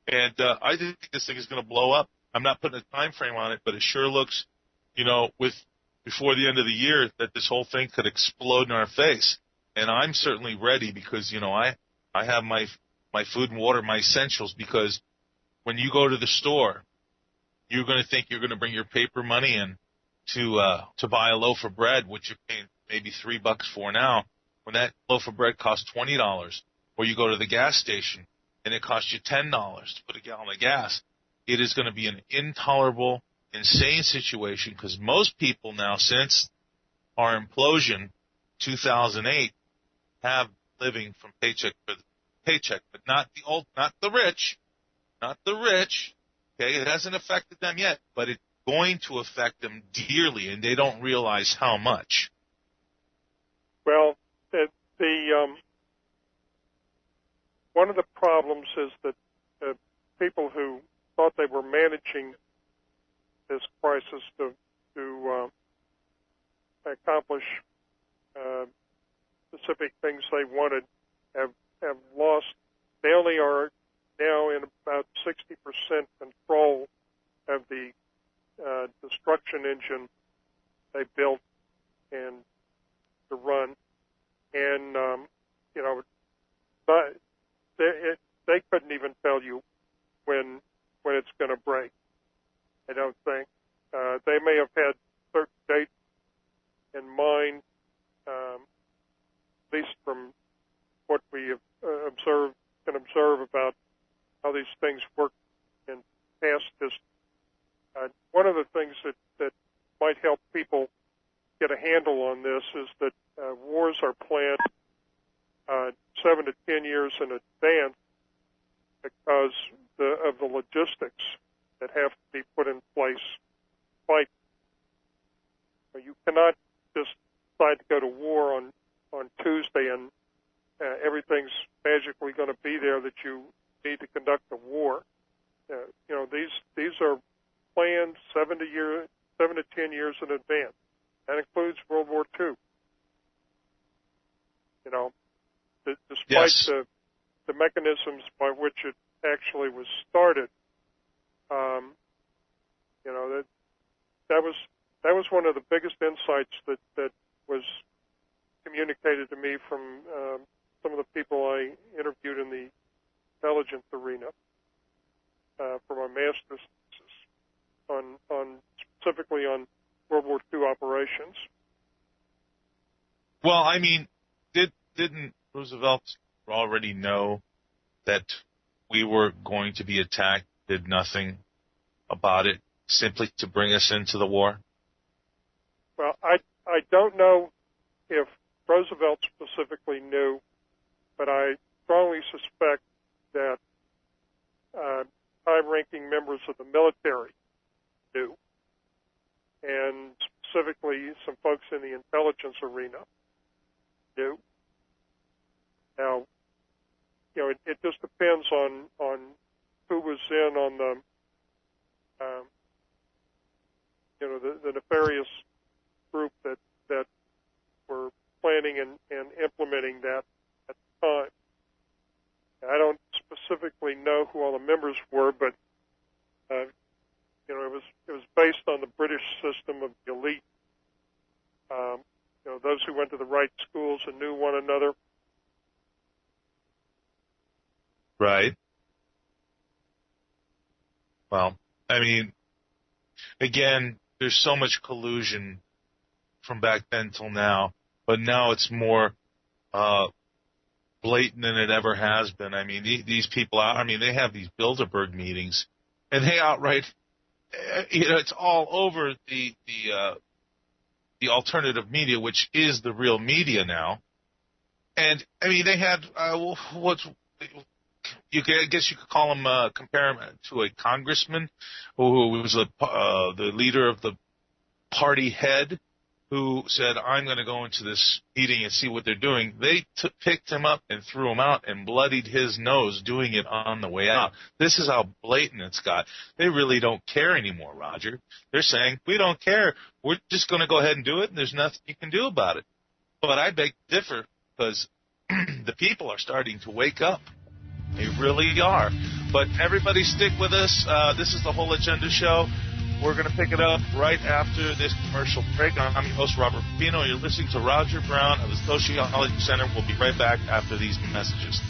And I think this thing is going to blow up. I'm not putting a time frame on it, but it sure looks, before the end of the year that this whole thing could explode in our face. And I'm certainly ready because, I have my food and water, my essentials, because when you go to the store, you're going to think you're going to bring your paper money in to buy a loaf of bread, which you're paying maybe $3 for now, when that loaf of bread costs $20, or you go to the gas station and it costs you $10 to put a gallon of gas. It is going to be an intolerable, insane situation because most people now, since our implosion 2008, have living from paycheck to paycheck, but not the rich. Okay, it hasn't affected them yet, but it's going to affect them dearly, and they don't realize how much. Well, one of the problems is that people who thought they were managing this crisis to accomplish specific things they wanted have lost. They only are now in about 60% control of the destruction engine they built and to run, and but they couldn't even tell you when it's going to break. I don't think they may have had certain dates in mind, at least from what we have can observe about how these things work in past history. One of the things that might help people get a handle on this is that wars are planned 7 to 10 years in advance because of the logistics that have to be put in place. Like, you cannot just decide to go to war on Tuesday and everything's magically going to be there that you need to conduct a war. These are planned 7 to 10 years in advance. That includes World War II. Despite yes. the mechanisms by which it actually was started, that was one of the biggest insights that was communicated to me from some of the people I interviewed in the intelligence arena for my master's thesis specifically on World War II operations. Well, I mean, didn't Roosevelt already know that we were going to be attacked, did nothing about it, simply to bring us into the war? Well, I don't know if Roosevelt specifically knew, but I strongly suspect that high-ranking members of the military knew. And specifically some folks in the intelligence arena do. Now, it just depends on who was in on the the nefarious group that were planning and implementing that at the time. I don't specifically know who all the members were, but it was based on the British system of the elite. Those who went to the right schools and knew one another. Right. Well, I mean, again, there's so much collusion from back then till now, but now it's more blatant than it ever has been. I mean, these people they have these Bilderberg meetings, and they outright, it's all over the alternative media, which is the real media now. And I mean, they had I guess you could call him, compare him to a congressman who was the leader of the party head, who said, I'm going to go into this meeting and see what they're doing. They picked him up and threw him out and bloodied his nose doing it on the way out. This is how blatant it's got. They really don't care anymore, Roger. They're saying, we don't care. We're just going to go ahead and do it, and there's nothing you can do about it. But I beg to differ, because the people are starting to wake up. They really are. But everybody stick with us. This is the Whole Agenda Show. We're going to pick it up right after this commercial break. I'm your host, Robert Pino. You're listening to Roger Brown of the Sociology Center. We'll be right back after these messages.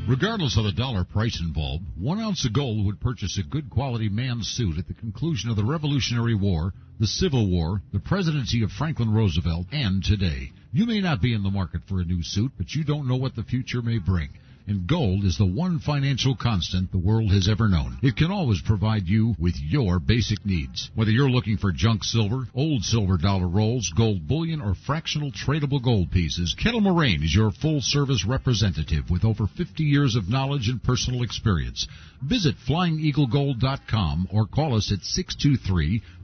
Regardless of the dollar price involved, 1 ounce of gold would purchase a good quality man's suit at the conclusion of the Revolutionary War, the Civil War, the presidency of Franklin Roosevelt, and today. You may not be in the market for a new suit, but you don't know what the future may bring. And gold is the one financial constant the world has ever known. It can always provide you with your basic needs. Whether you're looking for junk silver, old silver dollar rolls, gold bullion, or fractional tradable gold pieces, Kettle Moraine is your full-service representative with over 50 years of knowledge and personal experience. Visit FlyingEagleGold.com or call us at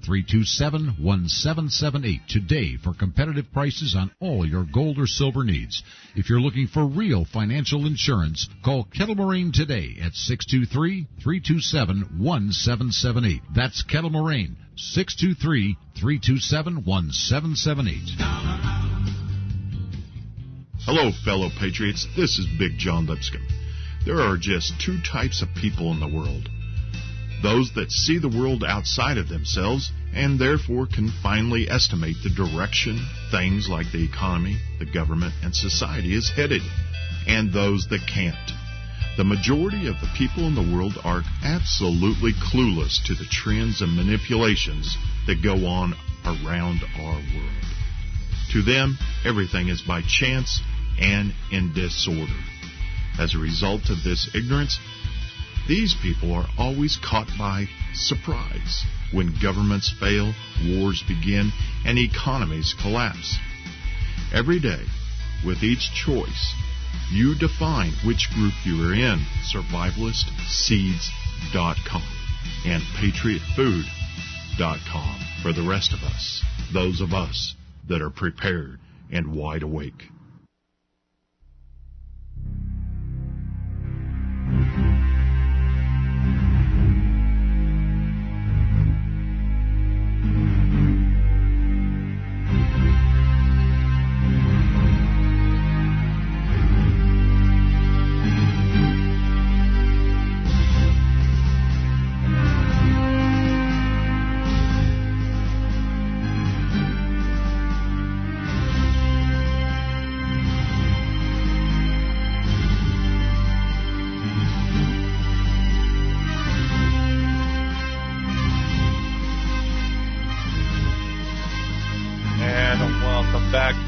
623-327-1778 today for competitive prices on all your gold or silver needs. If you're looking for real financial insurance, call Kettle Moraine today at 623-327-1778. That's Kettle Moraine, 623-327-1778. Hello, fellow patriots. This is Big John Lipscomb. There are just two types of people in the world. Those that see the world outside of themselves and therefore can finally estimate the direction things like the economy, the government, and society is headed. And those that can't. The majority of the people in the world are absolutely clueless to the trends and manipulations that go on around our world. To them, everything is by chance and in disorder. As a result of this ignorance, these people are always caught by surprise when governments fail, wars begin, and economies collapse. Every day, with each choice, you define which group you are in. SurvivalistSeeds.com and PatriotFood.com for the rest of us, those of us that are prepared and wide awake.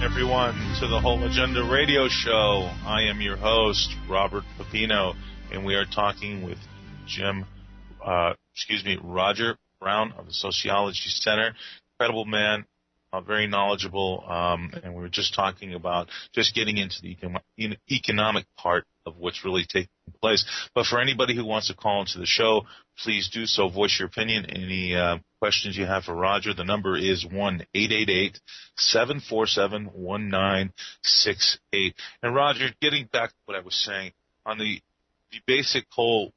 Everyone to the Whole Agenda Radio Show. I am your host, Robert Pepino, and we are talking with Roger Brown of the Sociology Center. Incredible man, very knowledgeable, and we were just talking about just getting into the economic part of what's really taking place. But for anybody who wants to call into the show, please do so. Voice your opinion. Any questions you have for Roger, the number is 1-888-747-1968. And Roger, getting back to what I was saying, on the basic whole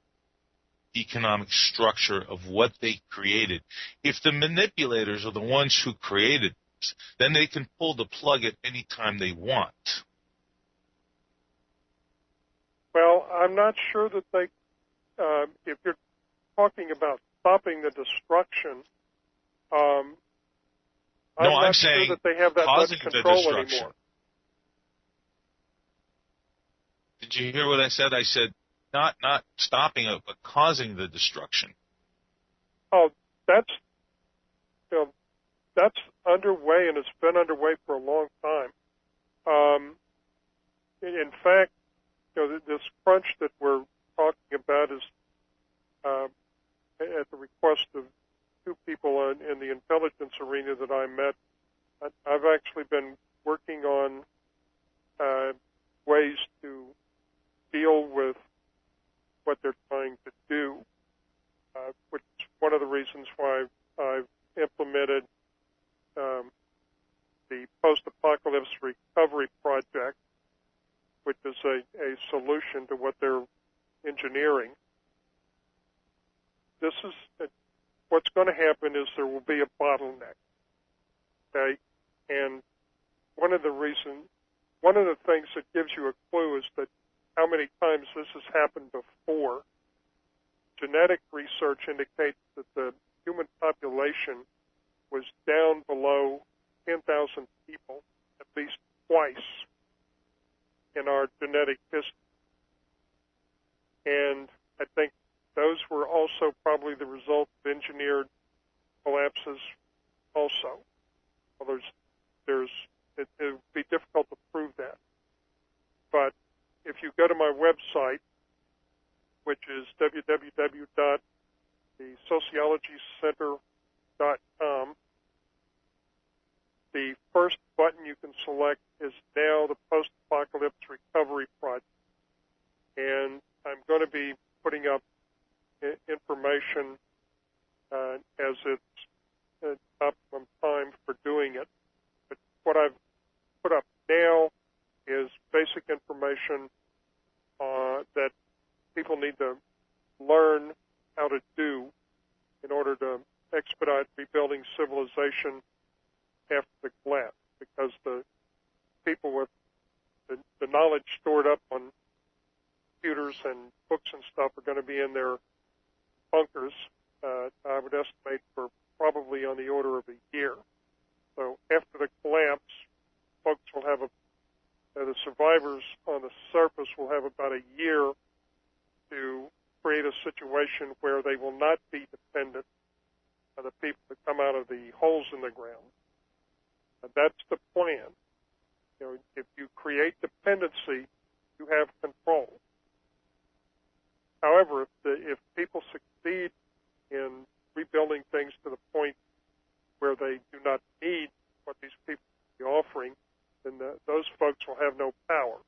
economic structure of what they created, if the manipulators are the ones who created this, then they can pull the plug at any time they want. Well, I'm not sure that they, if you're talking about stopping the destruction, I'm not sure that they have that much control anymore. Did you hear what I said? I said not stopping it, but causing the destruction. Oh, that's underway, and it's been underway for a long time. In fact, this crunch that we're talking about is at the request of two people in the intelligence arena that I met. I've actually been working on ways to deal with what they're trying to do, which is one of the reasons why I've implemented the Post-Apocalypse Recovery Project, which is a solution to what they're engineering. This is what's going to happen is there will be a bottleneck, okay? And one of the things that gives you a clue is that how many times this has happened before. Genetic research indicates that the human population was down below 10,000 people at least twice in our genetic history. And I think those were also probably the result of engineered collapses also. Well, it would be difficult to prove that. But if you go to my website, which is www.thesociologycenter.com, the first button you can select is now the Post-Apocalypse Recovery Project. And I'm going to be putting up information as it's optimum time for doing it. But what I've put up now is basic information that people need to learn how to do in order to expedite rebuilding civilization after the collapse, because the people with the knowledge stored up on computers and books and stuff are going to be in their bunkers, I would estimate, for probably on the order of a year. So after the collapse, folks will have the survivors on the surface will have about a year to create a situation where they will not be dependent on the people that come out of the holes in the ground. That's the plan. If you create dependency, you have control. However, if people succeed in rebuilding things to the point where they do not need what these people are offering, then those folks will have no power.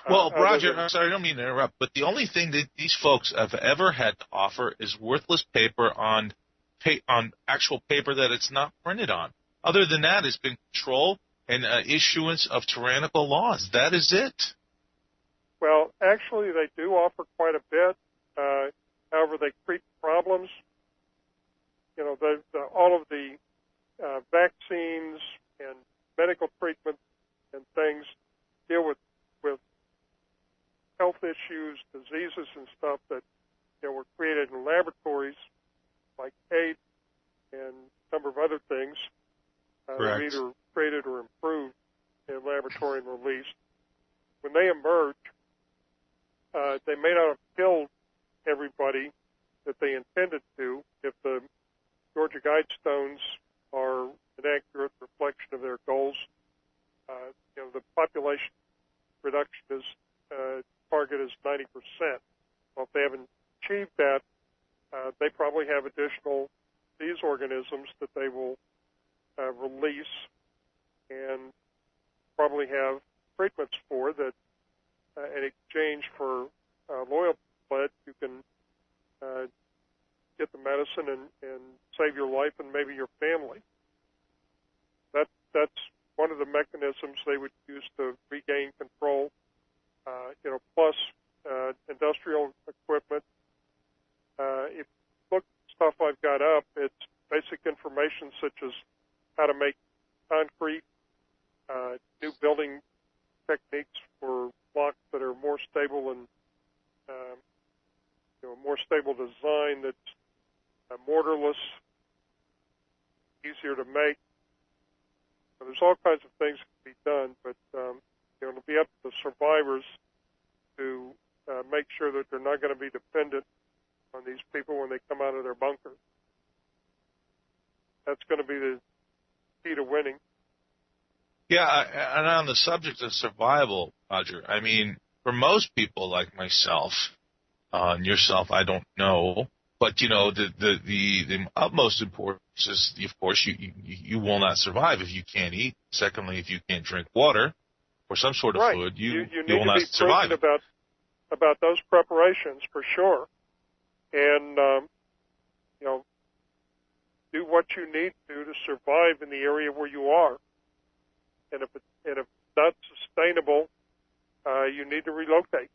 Well, Roger, I'm sorry, I don't mean to interrupt, but the only thing that these folks have ever had to offer is worthless paper on actual paper that it's not printed on. Other than that, it's been control and issuance of tyrannical laws. That is it. Well, actually, they do offer quite a bit. However, they create problems. All of the vaccines and medical treatment and things deal with health issues, diseases, and stuff that were created in laboratories, like AIDS and a number of other things that were either created or improved in laboratory and released. When they emerge, they may not have killed everybody that they intended to. If the Georgia Guidestones are an accurate reflection of their goals, the population reduction is target is 90%. Well, if they haven't achieved that, they probably have additional disease organisms that they will release and probably have treatments for that in exchange for loyal blood. You can get the medicine and save your life and maybe your family. That's one of the mechanisms they would use to regain control. Plus industrial equipment. If you look at stuff I've got up, it's basic information such as how to make concrete, new building techniques for blocks that are more stable and more stable design that's mortarless, easier to make. So there's all kinds of things that can be done, but it'll be up to the survivors to make sure that they're not going to be dependent on these people when they come out of their bunker. That's going to be the key to winning. Yeah, and on the subject of survival, Roger, I mean, for most people like myself and yourself, I don't know, but the utmost importance is, of course, you will not survive if you can't eat. Secondly, if you can't drink water or some sort of fluid, you will not survive. You need to be prudent about those preparations for sure, and do what you need to survive in the area where you are. And if it's not sustainable, you need to relocate.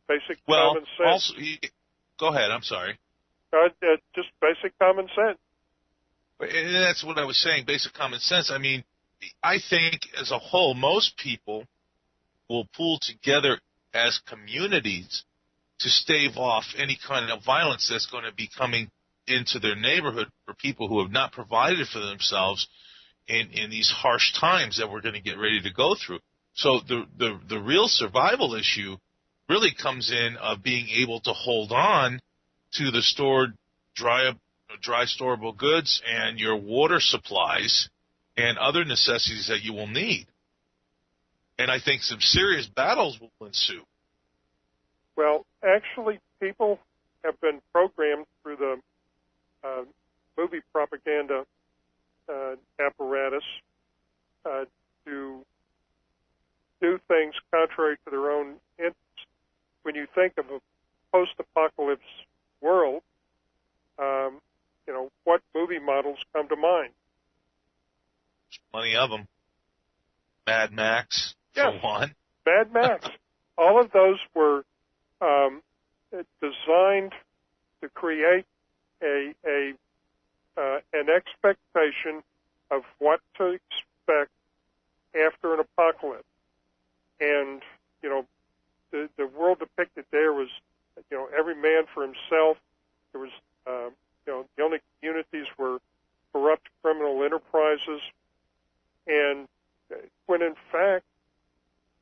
Basic common sense. Also, go ahead. I'm sorry. Just basic common sense. And that's what I was saying, basic common sense. I mean, I think as a whole, most people will pool together as communities to stave off any kind of violence that's going to be coming into their neighborhood for people who have not provided for themselves in these harsh times that we're going to get ready to go through. So the real survival issue really comes in of being able to hold on to the stored dry storable goods and your water supplies and other necessities that you will need. And I think some serious battles will ensue. Well, actually, people have been programmed through the movie propaganda apparatus to do things contrary to their own interests. When you think of a post-apocalypse world, what movie models come to mind? There's plenty of them. Mad Max, yes. For one. Mad Max. All of those were designed to create an expectation of what to expect after an apocalypse. And, the world depicted there was, every man for himself. There was, the only communities were corrupt criminal enterprises. And when in fact,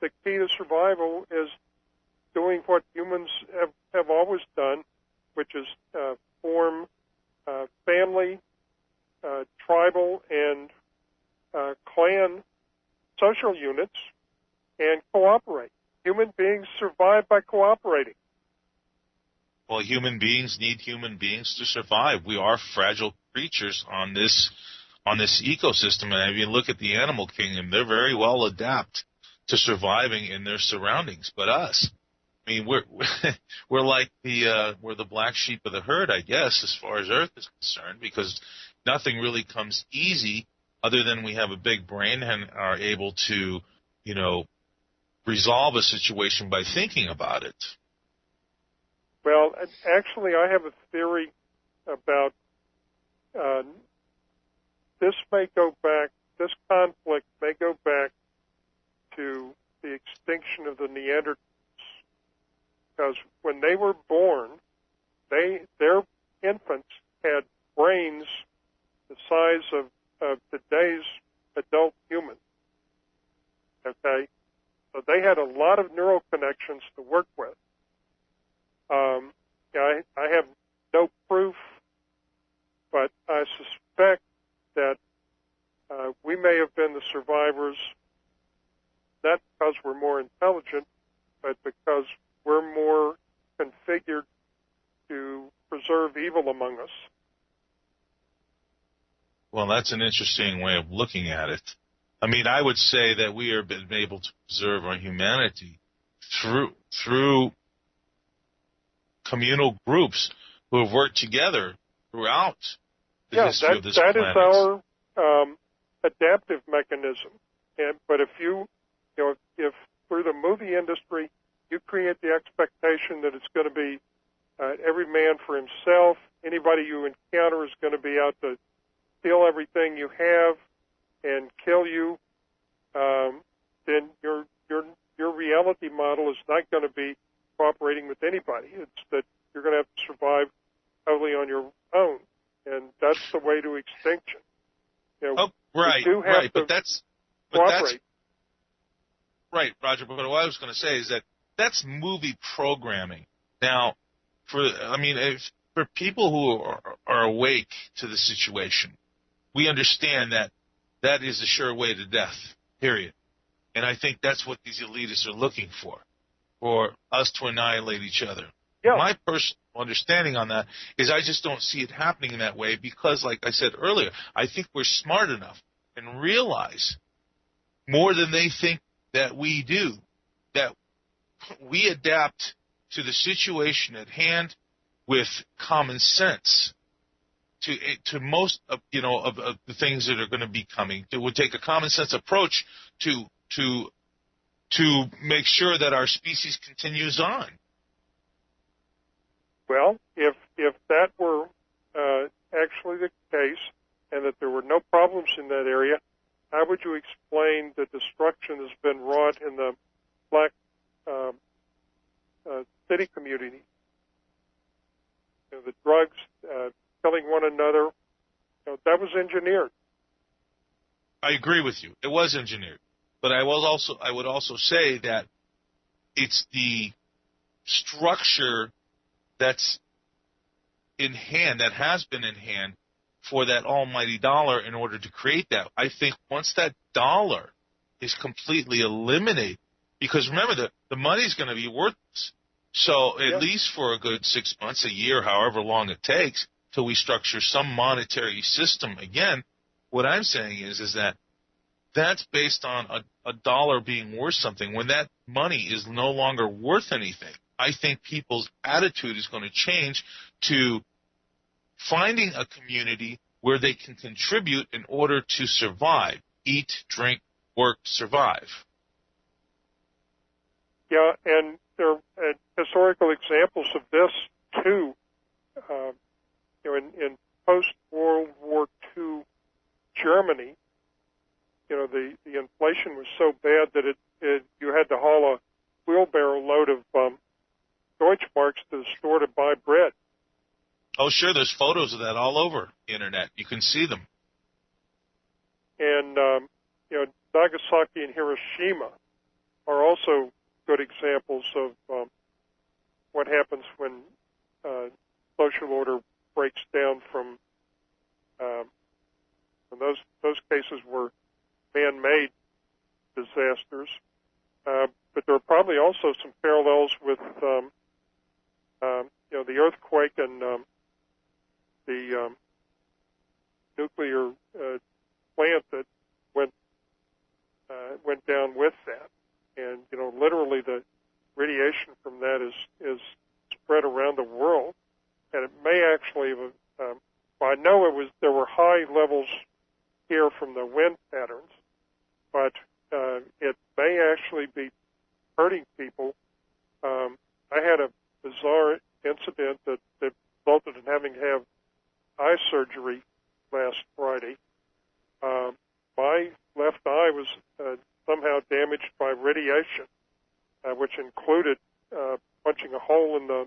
the key to survival is doing what humans have always done, which is form family, tribal, and clan social units and cooperate. Human beings survive by cooperating. Well, human beings need human beings to survive. We are fragile creatures on this ecosystem, and if you look at the animal kingdom, they're very well adapted to surviving in their surroundings. But us, I mean, we're like we're the black sheep of the herd, I guess, as far as Earth is concerned, because nothing really comes easy other than we have a big brain and are able to, resolve a situation by thinking about it. Well, actually, I have a theory about this conflict may go back to the extinction of the Neanderthals, because when they were born, their infants had brains the size of today's adult humans. Okay? So they had a lot of neural connections to work with. I have no proof, but I suspect that we may have been the survivors, not because we're more intelligent, but because we're more configured to preserve evil among us. Well, that's an interesting way of looking at it. I mean, I would say that we have been able to preserve our humanity through communal groups who have worked together throughout the history of this planet. That is our adaptive mechanism. But if if through the movie industry you create the expectation that it's going to be every man for himself, anybody you encounter is going to be out to steal everything you have and kill you, then your reality model is not going to be cooperating with anybody. It's that you're going to have to survive totally on your own, and that's the way to extinction. Right, but that's right, Roger. But what I was going to say is that that's movie programming. Now, for people who are awake to the situation, we understand that that is a sure way to death, period. And I think that's what these elitists are looking for us to annihilate each other. Yeah. My personal understanding on that is I just don't see it happening in that way because, like I said earlier, I think we're smart enough and realize more than they think that we do, that we adapt to the situation at hand with common sense to most of the things that are going to be coming. It would take a common sense approach to make sure that our species continues on. Well, if that were actually the case and that there were no problems in that area, how would you explain the destruction that's been wrought in the black city community? The drugs, killing one another, that was engineered. I agree with you. It was engineered. But I would also say that it's the structure that's in hand, that has been in hand for that almighty dollar in order to create that. I think once that dollar is completely eliminated, because remember, the money's going to be worthless. So at least for a good 6 months, a year, however long it takes, till we structure some monetary system again, what I'm saying is that that's based on a dollar being worth something. When that money is no longer worth anything, I think people's attitude is going to change to finding a community where they can contribute in order to survive. Eat, drink, work, survive. Yeah, and there are historical examples of this, too. In post-World War II Germany, the inflation was so bad that you had to haul a wheelbarrow load of Deutschmarks to the store to buy bread. Oh, sure. There's photos of that all over the Internet. You can see them. And, Nagasaki and Hiroshima are also good examples of what happens when social order breaks down from those cases were man-made disasters. But there are probably also some parallels with the earthquake and the nuclear plant that went down with that. And literally the radiation from that is spread around the world, and it may actually I know there were high levels here from the wind patterns, but it may actually be hurting people. I had a bizarre incident that resulted in having to have eye surgery last Friday. My left eye was somehow damaged by radiation, which included punching a hole in the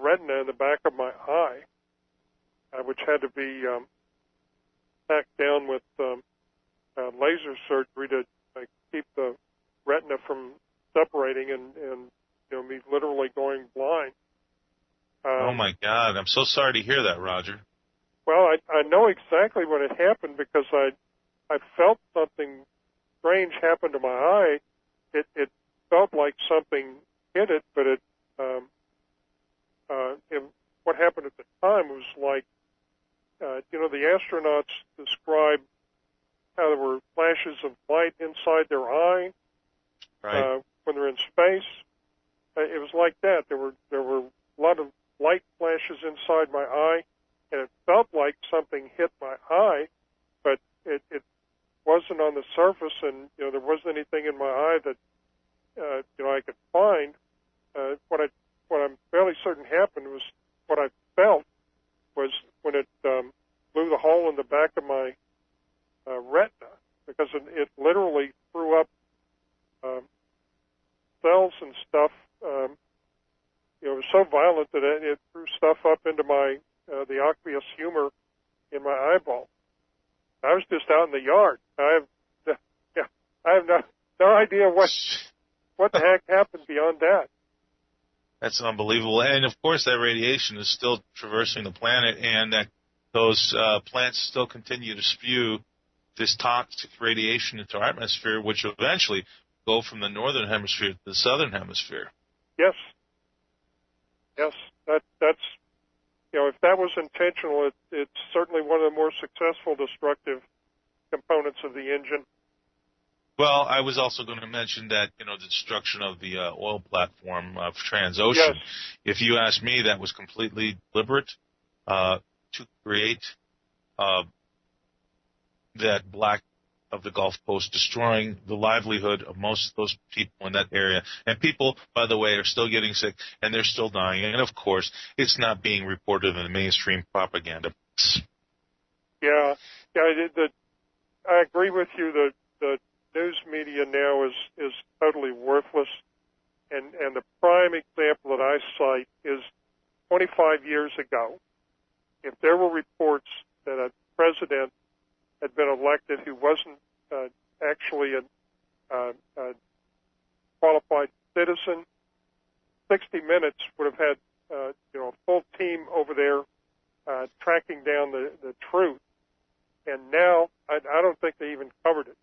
retina in the back of my eye, which had to be packed down with laser surgery to keep the retina from separating and me literally going blind. Oh, my God. I'm so sorry to hear that, Roger. Well, I know exactly when it happened because I felt something strange happen to my eye. It felt like something hit it, but what happened at the time was like the astronauts described how there were flashes of light inside their eye when they're in space. It was like that. There were a lot of light flashes inside my eye, and it felt like something hit my eye, but it wasn't on the surface, and there wasn't anything in my eye that I could find. What I'm fairly certain happened was what I felt was when it blew the hole in the back of my retina, because it literally threw up cells and stuff. It was so violent that it threw stuff up into my the aqueous humor in my eyeball. I was just out in the yard. I have no idea what the heck happened beyond that. That's unbelievable. And, of course, that radiation is still traversing the planet, and that those plants still continue to spew this toxic radiation into our atmosphere, which will eventually go from the northern hemisphere to the southern hemisphere. Yes. That's if that was intentional, it's certainly one of the more successful destructive components of the engine. Well, I was also going to mention that, the destruction of the oil platform of Transocean. Yes. If you ask me, that was completely deliberate to create that black of the Gulf Coast, destroying the livelihood of most of those people in that area. And people, by the way, are still getting sick, and they're still dying. And, of course, it's not being reported in the mainstream propaganda. Yeah, I agree with you. The news media now is totally worthless. And the prime example that I cite is 25 years ago. If there were reports that a president had been elected who wasn't actually a qualified citizen, 60 Minutes would have had a full team over there tracking down the truth. And now I don't think they even covered it.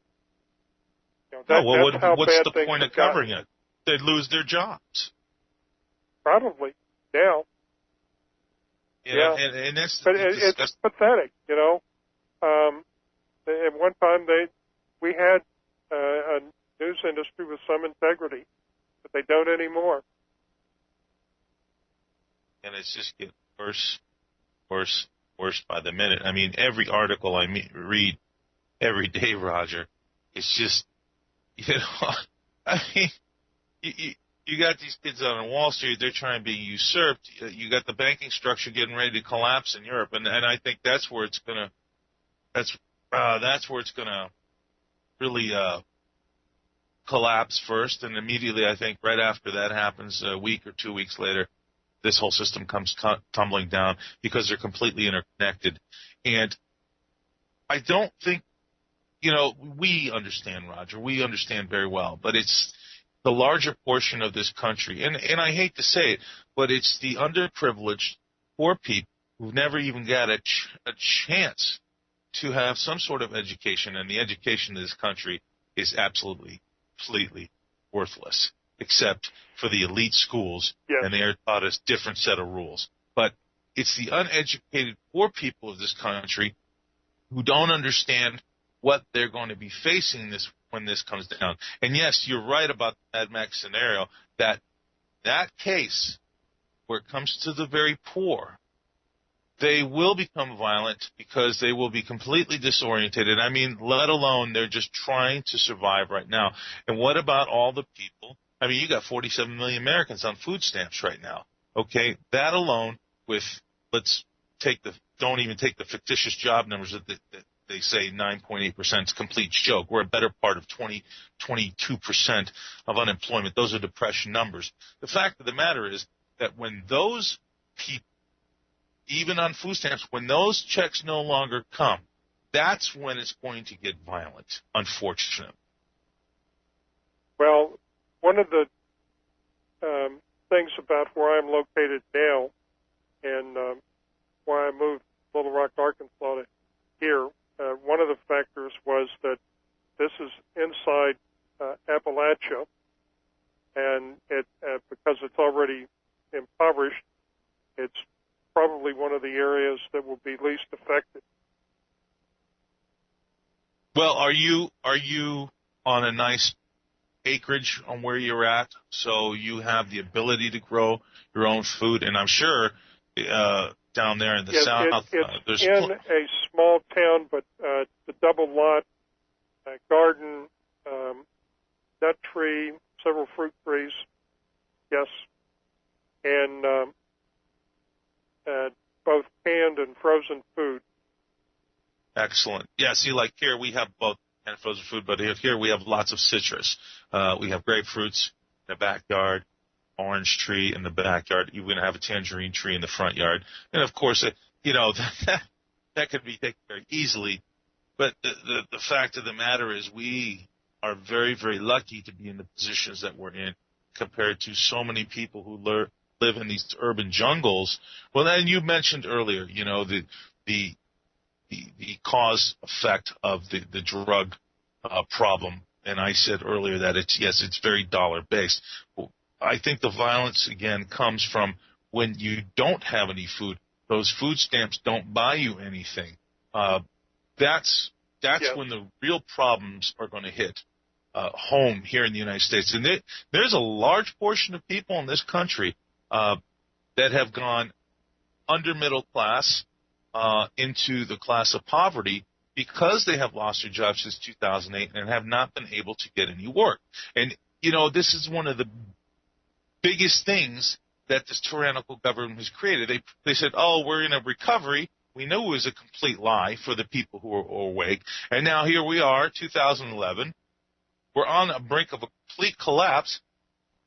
What's the point of covering it? They'd lose their jobs. Probably now. And that's it's pathetic. At one time we had a news industry with some integrity, but they don't anymore. And it's just getting worse by the minute. I mean, every article I read every day, Roger, it's just, I mean, you got these kids out on Wall Street, they're trying to be usurped. You got the banking structure getting ready to collapse in Europe, and I think that's where it's gonna really collapse first, and immediately I think right after that happens, a week or 2 weeks later, this whole system comes tumbling down because they're completely interconnected. And I don't think, we understand, Roger. We understand very well. But it's the larger portion of this country, and I hate to say it, but it's the underprivileged poor people who've never even got a chance to have some sort of education, and the education in this country is absolutely, completely worthless, except for the elite schools, yes. And they are taught a different set of rules. But it's the uneducated poor people of this country who don't understand what they're going to be facing when this comes down. And yes, you're right about the Mad Max scenario, that case where it comes to the very poor, they will become violent because they will be completely disoriented. I mean, let alone they're just trying to survive right now. And what about all the people? I mean, you got 47 million Americans on food stamps right now. Okay, that alone with, don't even take the fictitious job numbers that they say 9.8% is a complete joke. We're a better part of 22% of unemployment. Those are depression numbers. The fact of the matter is that when those people, even on food stamps, when those checks no longer come, that's when it's going to get violent, unfortunately. Well, one of the things about where I'm located now and why I moved Little Rock, Arkansas to here, one of the factors was that this is inside Appalachia, and because it's already impoverished, it's probably one of the areas that will be least affected. Well, are you on a nice acreage on where you're at, so you have the ability to grow your own food? And I'm sure down there in the south, it's in a small town, but the double lot, garden, nut tree, several fruit trees, yes, and both canned and frozen food. Excellent. Yeah, see, like here we have both canned and frozen food, but here we have lots of citrus. We have grapefruits in the backyard, orange tree in the backyard. You're going to have a tangerine tree in the front yard. And, of course, that could be taken very easily. But the fact of the matter is we are very, very lucky to be in the positions that we're in compared to so many people who live in these urban jungles. Well, and you mentioned earlier, the cause effect of the drug problem. And I said earlier that it's very dollar based. Well, I think the violence again comes from when you don't have any food. Those food stamps don't buy you anything. That's when the real problems are going to hit home here in the United States. And there's a large portion of people in this country that have gone under middle class into the class of poverty because they have lost their jobs since 2008 and have not been able to get any work. And, this is one of the biggest things that this tyrannical government has created. They said, oh, we're in a recovery. We knew it was a complete lie for the people who are awake. And now here we are, 2011. We're on the brink of a complete collapse,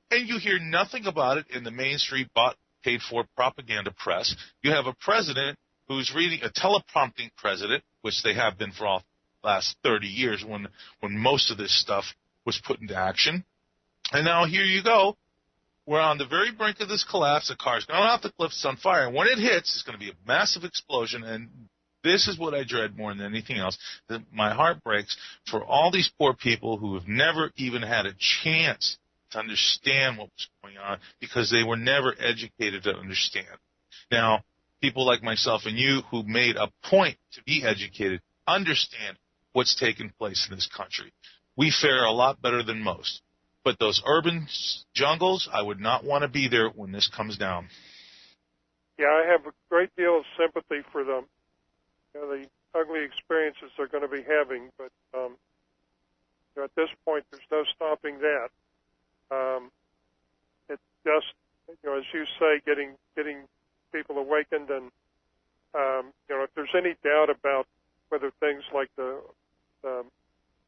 and you hear nothing about it in the mainstream paid-for propaganda press. You have a president who's reading a teleprompting president, which they have been for all the last 30 years when most of this stuff was put into action. And now here you go. We're on the very brink of this collapse. The car's going off the cliff. It's on fire. And when it hits, it's going to be a massive explosion. And this is what I dread more than anything else. My heart breaks for all these poor people who have never even had a chance to understand what was going on because they were never educated to understand. Now, people like myself and you who made a point to be educated understand what's taking place in this country. We fare a lot better than most. But those urban jungles, I would not want to be there when this comes down. Yeah, I have a great deal of sympathy for them. The ugly experiences they're going to be having, but at this point, there's no stopping that. It's just, as you say, getting people awakened, and if there's any doubt about whether things like the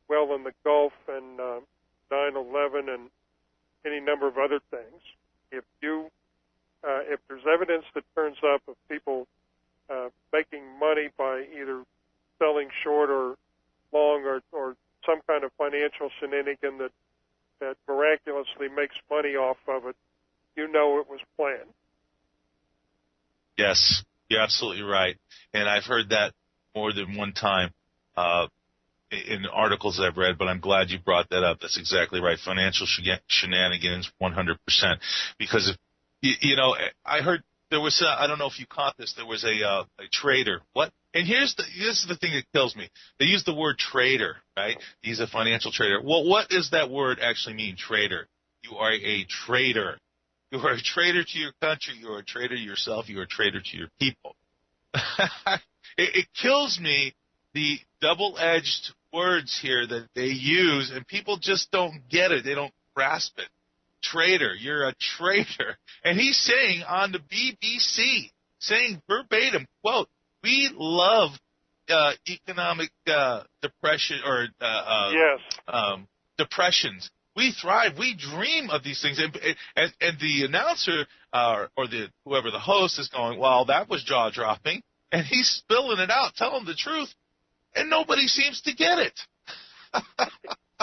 well in the Gulf and 9/11 and any number of other things, if there's evidence that turns up of people making money by either selling short or long or some kind of financial shenanigan that miraculously makes money off of it, it was planned. Yes, you're absolutely right. And I've heard that more than one time in articles I've read, but I'm glad you brought that up. That's exactly right. Financial shenanigans, 100%. Because, I heard there was, I don't know if you caught this, there was a trader. What? And this is the thing that kills me. They use the word trader, right? He's a financial trader. Well, what does that word actually mean, trader? You are a traitor. You are a traitor to your country. You are a traitor to yourself. You are a traitor to your people. It kills me, the double-edged words here that they use, and people just don't get it. They don't grasp it. Traitor. You're a traitor. And he's saying on the BBC, saying verbatim, quote, we love economic depression or depressions. We thrive. We dream of these things. And the announcer or whoever the host is going, well, that was jaw-dropping. And he's spilling it out, telling the truth. And nobody seems to get it.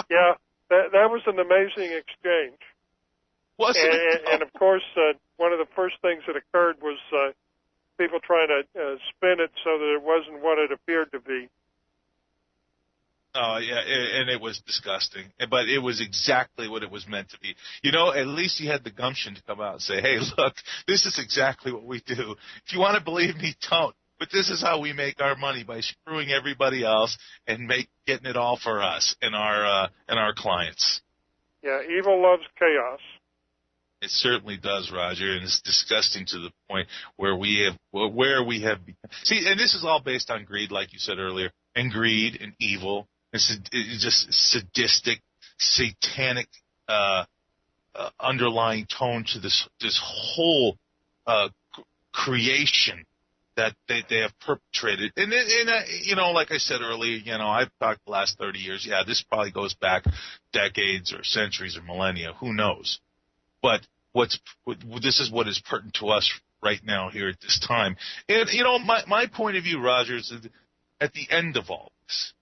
Yeah, that was an amazing exchange. Wasn't it? And of course, one of the first things that occurred was people trying to spin it so that it wasn't what it appeared to be. Oh, yeah, and it was disgusting. But it was exactly what it was meant to be. You know, at least he had the gumption to come out and say, hey, look, this is exactly what we do. If you want to believe me, don't. But this is how we make our money, by screwing everybody else and getting it all for us and our clients. Yeah, evil loves chaos. It certainly does, Roger, and it's disgusting to the point where we have see, and this is all based on greed, like you said earlier, and greed and evil. It's just sadistic, satanic underlying tone to this whole creation that they have perpetrated. And you know, like I said earlier, you know, I've talked the last 30 years. Yeah, this probably goes back decades or centuries or millennia. Who knows? But this is what is pertinent to us right now here at this time. And, you know, my point of view, Roger, is that at the end of all this,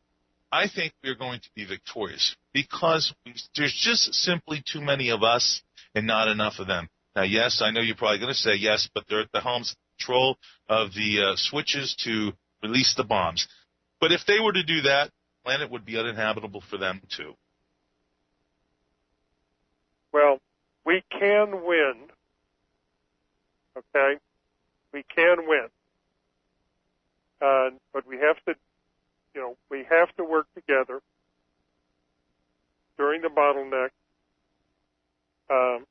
I think we're going to be victorious because there's just simply too many of us and not enough of them. Now, yes, I know you're probably going to say yes, but they're at the helm's control of the switches to release the bombs. But if they were to do that, the planet would be uninhabitable for them too. Well, we can win. Okay? We can win. But we have to, you know, we have to work together during the bottleneck. Now,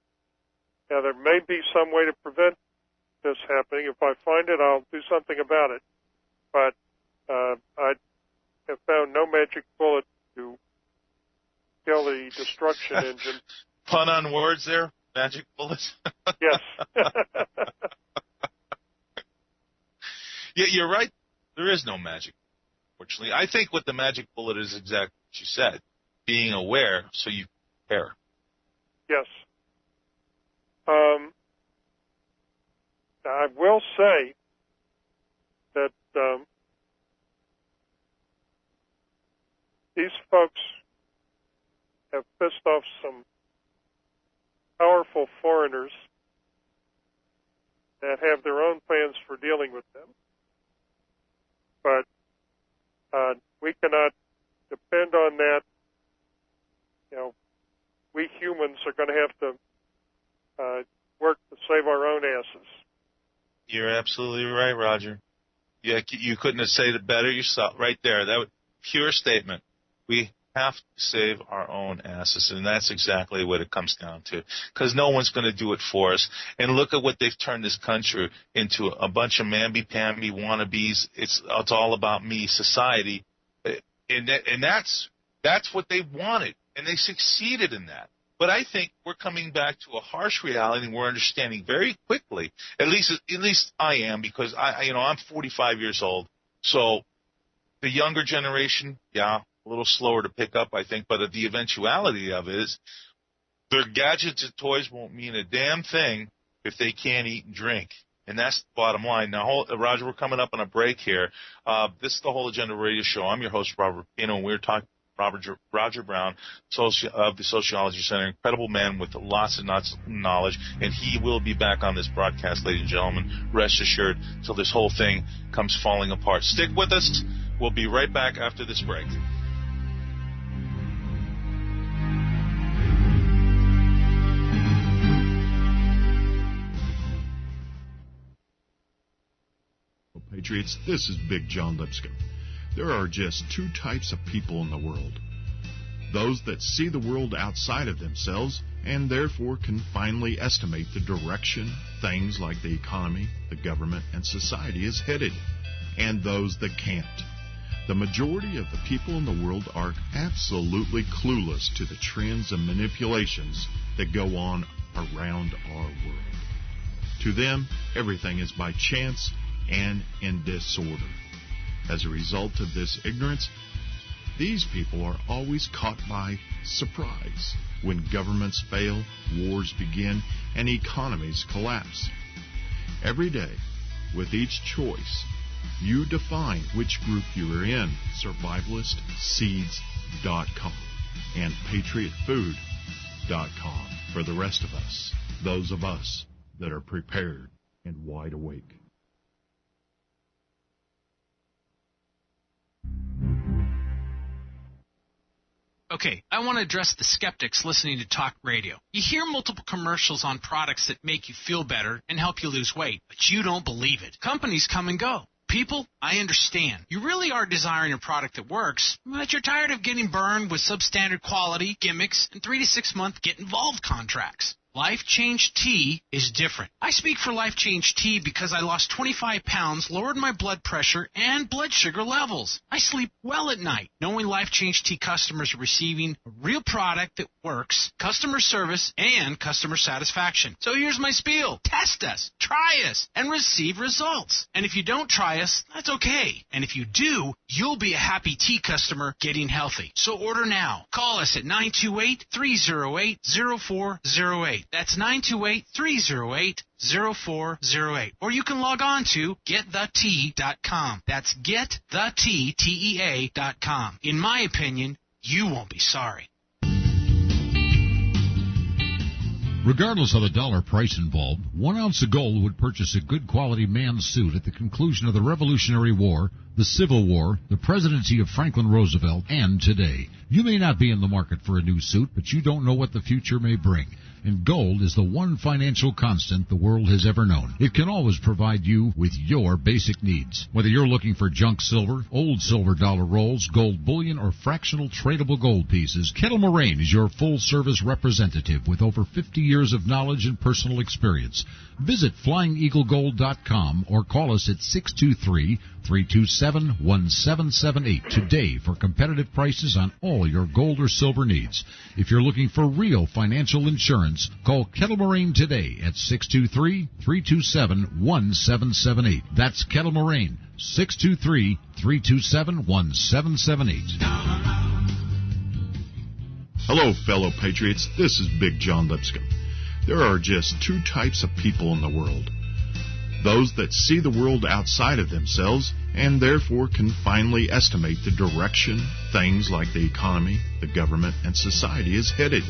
there may be some way to prevent this happening. If I find it, I'll do something about it. But I have found no magic bullet to kill the destruction engine. Pun on words there, magic bullets. Yes. Yeah, you're right. There is no magic, fortunately. I think what the magic bullet is exactly what you said, being aware so you care. Yes. I will say that these folks have pissed off some powerful foreigners that have their own plans for dealing with them. But we cannot depend on that. You know, we humans are going to have to work to save our own asses. You're absolutely right, Roger. Yeah, you couldn't have said it better yourself. Right there, that was pure statement. We have to save our own asses, and that's exactly what it comes down to. Because no one's going to do it for us. And look at what they've turned this country into, a bunch of mamby-pamby wannabes. It's all about me society, and that's what they wanted, and they succeeded in that. But I think we're coming back to a harsh reality, and we're understanding very quickly. At least I am, because I'm 45 years old. So the younger generation, yeah, a little slower to pick up, I think. But the eventuality of it is their gadgets and toys won't mean a damn thing if they can't eat and drink. And that's the bottom line. Now, Roger, we're coming up on a break here. This is the Whole Agenda Radio Show. I'm your host, Robert Pino, and we're talking Roger Brown of the Sociology Center, incredible man with lots and lots of knowledge, and he will be back on this broadcast, ladies and gentlemen. Rest assured, till this whole thing comes falling apart. Stick with us. We'll be right back after this break. Patriots, this is Big John Lipscomb. There are just two types of people in the world. Those that see the world outside of themselves and therefore can finally estimate the direction things like the economy, the government, and society is headed. And those that can't. The majority of the people in the world are absolutely clueless to the trends and manipulations that go on around our world. To them, everything is by chance and in disorder. As a result of this ignorance, these people are always caught by surprise when governments fail, wars begin, and economies collapse. Every day, with each choice, you define which group you are in. SurvivalistSeeds.com and PatriotFood.com for the rest of us, those of us that are prepared and wide awake. Okay, I want to address the skeptics listening to talk radio. You hear multiple commercials on products that make you feel better and help you lose weight, but you don't believe it. Companies come and go. People, I understand. You really are desiring a product that works, but you're tired of getting burned with substandard quality, gimmicks, and 3 to 6 month get-involved contracts. Life Change Tea is different. I speak for Life Change Tea because I lost 25 pounds, lowered my blood pressure, and blood sugar levels. I sleep well at night, knowing Life Change Tea customers are receiving a real product that works, customer service, and customer satisfaction. So here's my spiel. Test us, try us, and receive results. And if you don't try us, that's okay. And if you do, you'll be a happy tea customer getting healthy. So order now. Call us at 928-308-0408. That's 928-308-0408. Or you can log on to getthetea.com. That's getthetea.com. In my opinion, you won't be sorry. Regardless of the dollar price involved, 1 ounce of gold would purchase a good quality man's suit at the conclusion of the Revolutionary War, the Civil War, the presidency of Franklin Roosevelt, and today. You may not be in the market for a new suit, but you don't know what the future may bring. And gold is the one financial constant the world has ever known. It can always provide you with your basic needs. Whether you're looking for junk silver, old silver dollar rolls, gold bullion, or fractional tradable gold pieces, Kettle Moraine is your full-service representative with over 50 years of knowledge and personal experience. Visit FlyingEagleGold.com or call us at 623-327-1778 today for competitive prices on all your gold or silver needs. If you're looking for real financial insurance, call Kettle Moraine today at 623-327-1778. That's Kettle Moraine, 623-327-1778. Hello, fellow patriots. This is Big John Lipscomb. There are just two types of people in the world. Those that see the world outside of themselves and therefore can finally estimate the direction things like the economy, the government, and society is headed.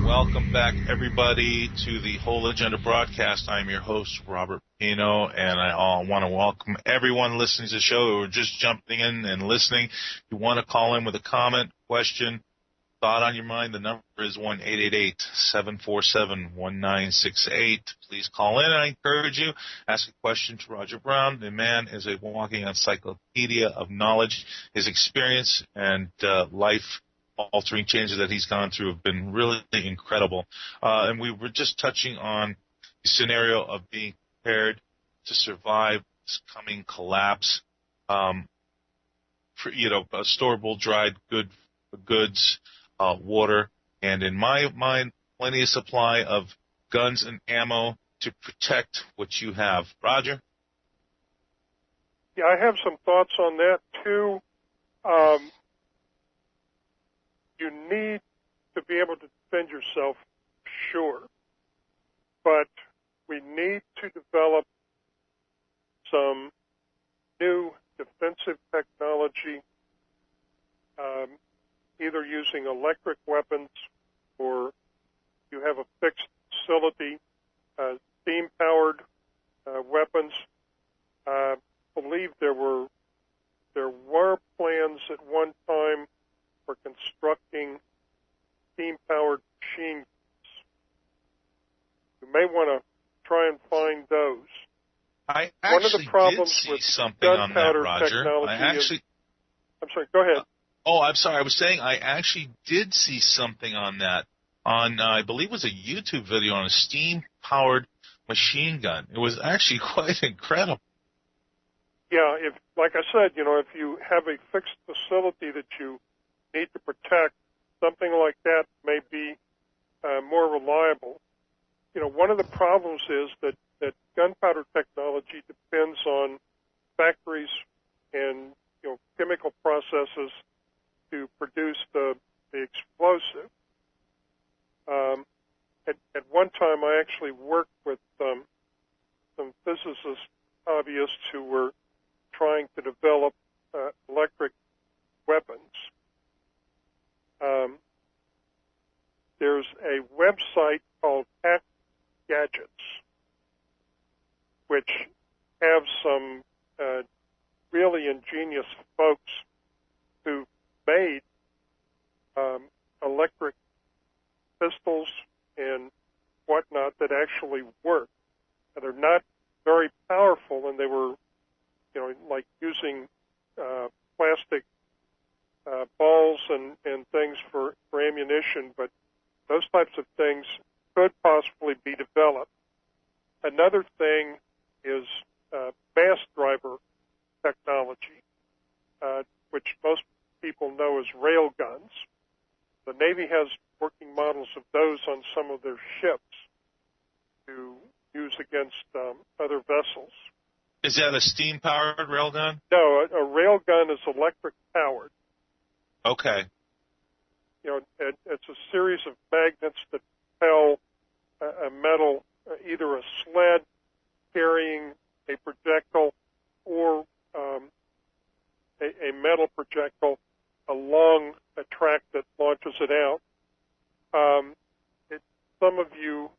Welcome back, everybody, to the Whole Agenda broadcast. I'm your host, Robert Pino, and I want to welcome everyone listening to the show who are just jumping in and listening. If you want to call in with a comment, question, thought on your mind, the number is 1-888-747-1968. Please call in. I encourage you. Ask a question to Roger Brown. The man is a walking encyclopedia of knowledge. His experience and life-altering changes that he's gone through have been really incredible. And we were just touching on the scenario of being prepared to survive this coming collapse. Storable dried goods, water, and in my mind, plenty of supply of guns and ammo to protect what you have. Roger? Yeah, I have some thoughts on that, too. You need to be able to defend yourself, sure, but we need to develop some new defensive technology, either using electric weapons or you have a fixed facility, steam-powered weapons. I believe there were plans at one time for constructing steam-powered machine guns. You may want to try and find those. I One of the problems did see with something on that, gunpowder Roger. technology I'm sorry, go ahead. I'm sorry. I was saying I actually did see something on that. I believe it was a YouTube video on a steam-powered machine gun. It was actually quite incredible. Yeah, like I said, if you have a fixed facility that you need to protect, something like that may be more reliable. One of the problems is that gunpowder technology depends on factories and chemical processes to produce the explosive. At one time, I actually worked with some physicist hobbyists who were trying to develop electric weapons. There's a website called Hack Gadgets, which have some really ingenious folks who made electric pistols and whatnot that actually work. And they're not very powerful, and they were, like using plastic balls and things for ammunition, but those types of things could possibly be developed. Another thing is mass driver technology, which most people know as rail guns. The Navy has working models of those on some of their ships to use against other vessels. Is that a steam-powered railgun? No, a rail gun is electric powered. Okay. It's a series of magnets that propel a metal, either a sled carrying a projectile or a metal projectile along a track that launches it out. Some of you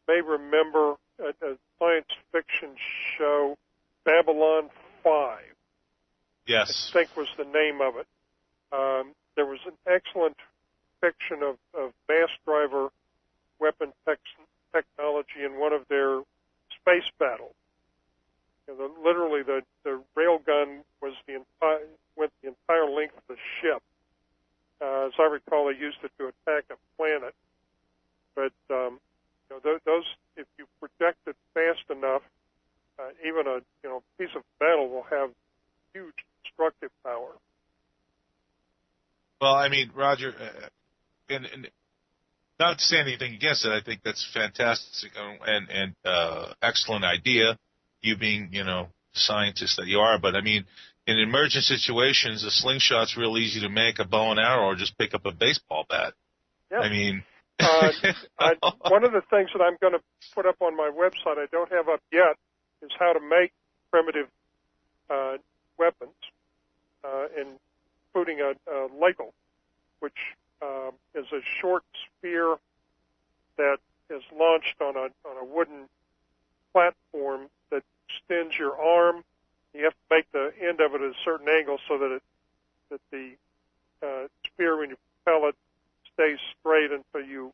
may remember a science fiction show, Babylon 5. Yes. I think was the name of it. There was an excellent fiction of mass driver weapon technology in one of their space battles. Literally, the railgun was went the entire length of the ship. As I recall, they used it to attack a planet. But those, if you project it fast enough, even a piece of metal will have huge destructive power. Well, I mean, Roger, and not to say anything against it, I think that's fantastic and excellent idea. You being, scientist that you are, but I mean, in emergent situations, a slingshot's real easy to make, a bow and arrow, or just pick up a baseball bat. Yeah. I mean, one of the things that I'm going to put up on my website, I don't have up yet, is how to make primitive weapons, including a ladle, which is a short spear that is launched on a wooden platform that extends your arm. You have to make the end of it at a certain angle so that the spear, when you propel it, stays straight until you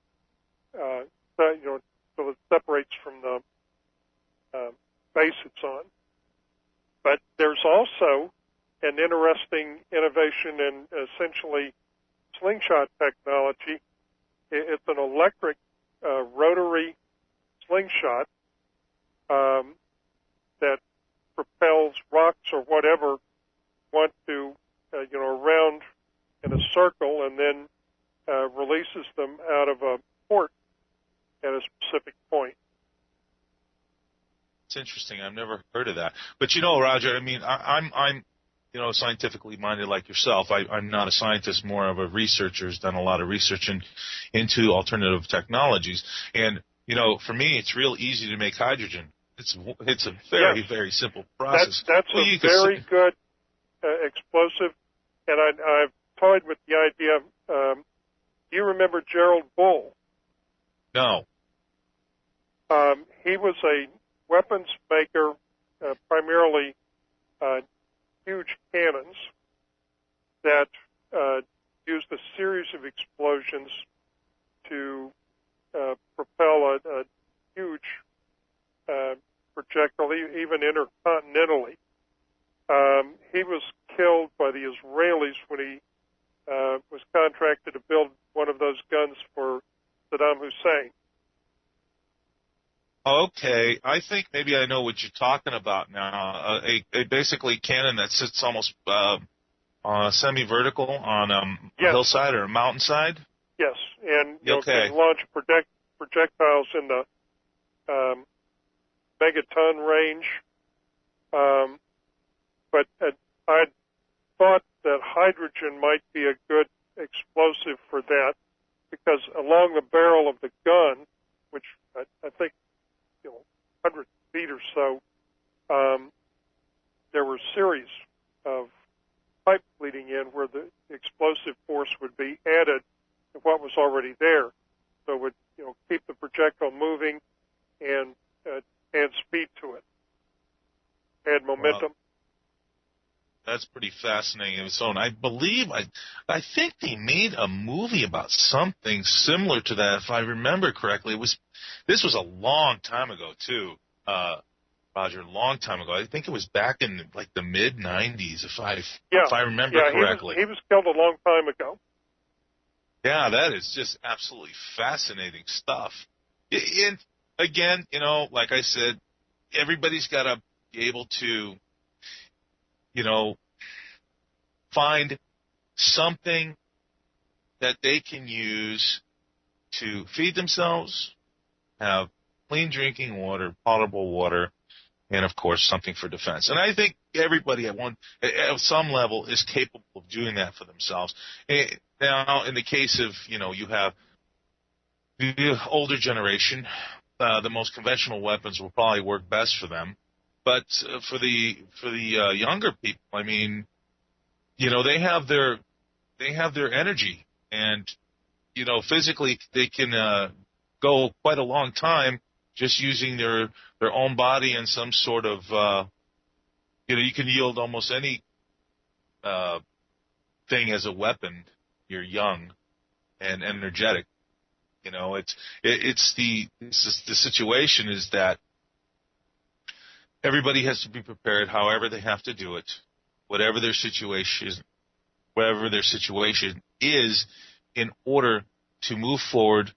so it separates from the base it's on. But there's also an interesting innovation in essentially slingshot technology. It's an electric rotary slingshot that propels rocks or whatever want to, around in a circle and then releases them out of a port at a specific point. it's interesting. I've never heard of that. But Roger, I mean, I'm scientifically minded like yourself. I'm not a scientist, more of a researcher who's done a lot of research into alternative technologies. And, for me, it's real easy to make hydrogen. It's a very, very simple process. That's a very good explosive. And I've toyed with the idea. Do you remember Gerald Bull? No. He was a weapons maker, primarily huge cannons that used a series of explosions to propel a huge projectile, even intercontinentally. He was killed by the Israelis when he was contracted to build one of those guns for Saddam Hussein. Okay, I think maybe I know what you're talking about now. A basically cannon that sits almost semi-vertical on a Yes. hillside or a mountainside? Yes, and Okay. can launch projectiles in the megaton range. But I thought that hydrogen might be a good explosive for that, because along the barrel of the gun, which I think 100 feet or so, there were a series of pipes leading in where the explosive force would be added to what was already there, so it would keep the projectile moving and add speed to it, add momentum. Wow. That's pretty fascinating of its own. I believe, I think they made a movie about something similar to that, if I remember correctly. This was a long time ago too, Roger. A long time ago. I think it was back in like the mid '90s, if I remember correctly. He was killed a long time ago. Yeah, that is just absolutely fascinating stuff. And again, like I said, everybody's got to be able to, find something that they can use to feed themselves, have clean drinking water, potable water, and of course something for defense. And I think everybody at some level is capable of doing that for themselves. Now, in the case of, you have the older generation, the most conventional weapons will probably work best for them. But for the younger people, I mean, they have their energy, and physically they can go quite a long time just using their own body and some sort of you can yield almost any thing as a weapon. You're young and energetic. It's the situation is that everybody has to be prepared, however they have to do it, whatever their situation is, in order to move forward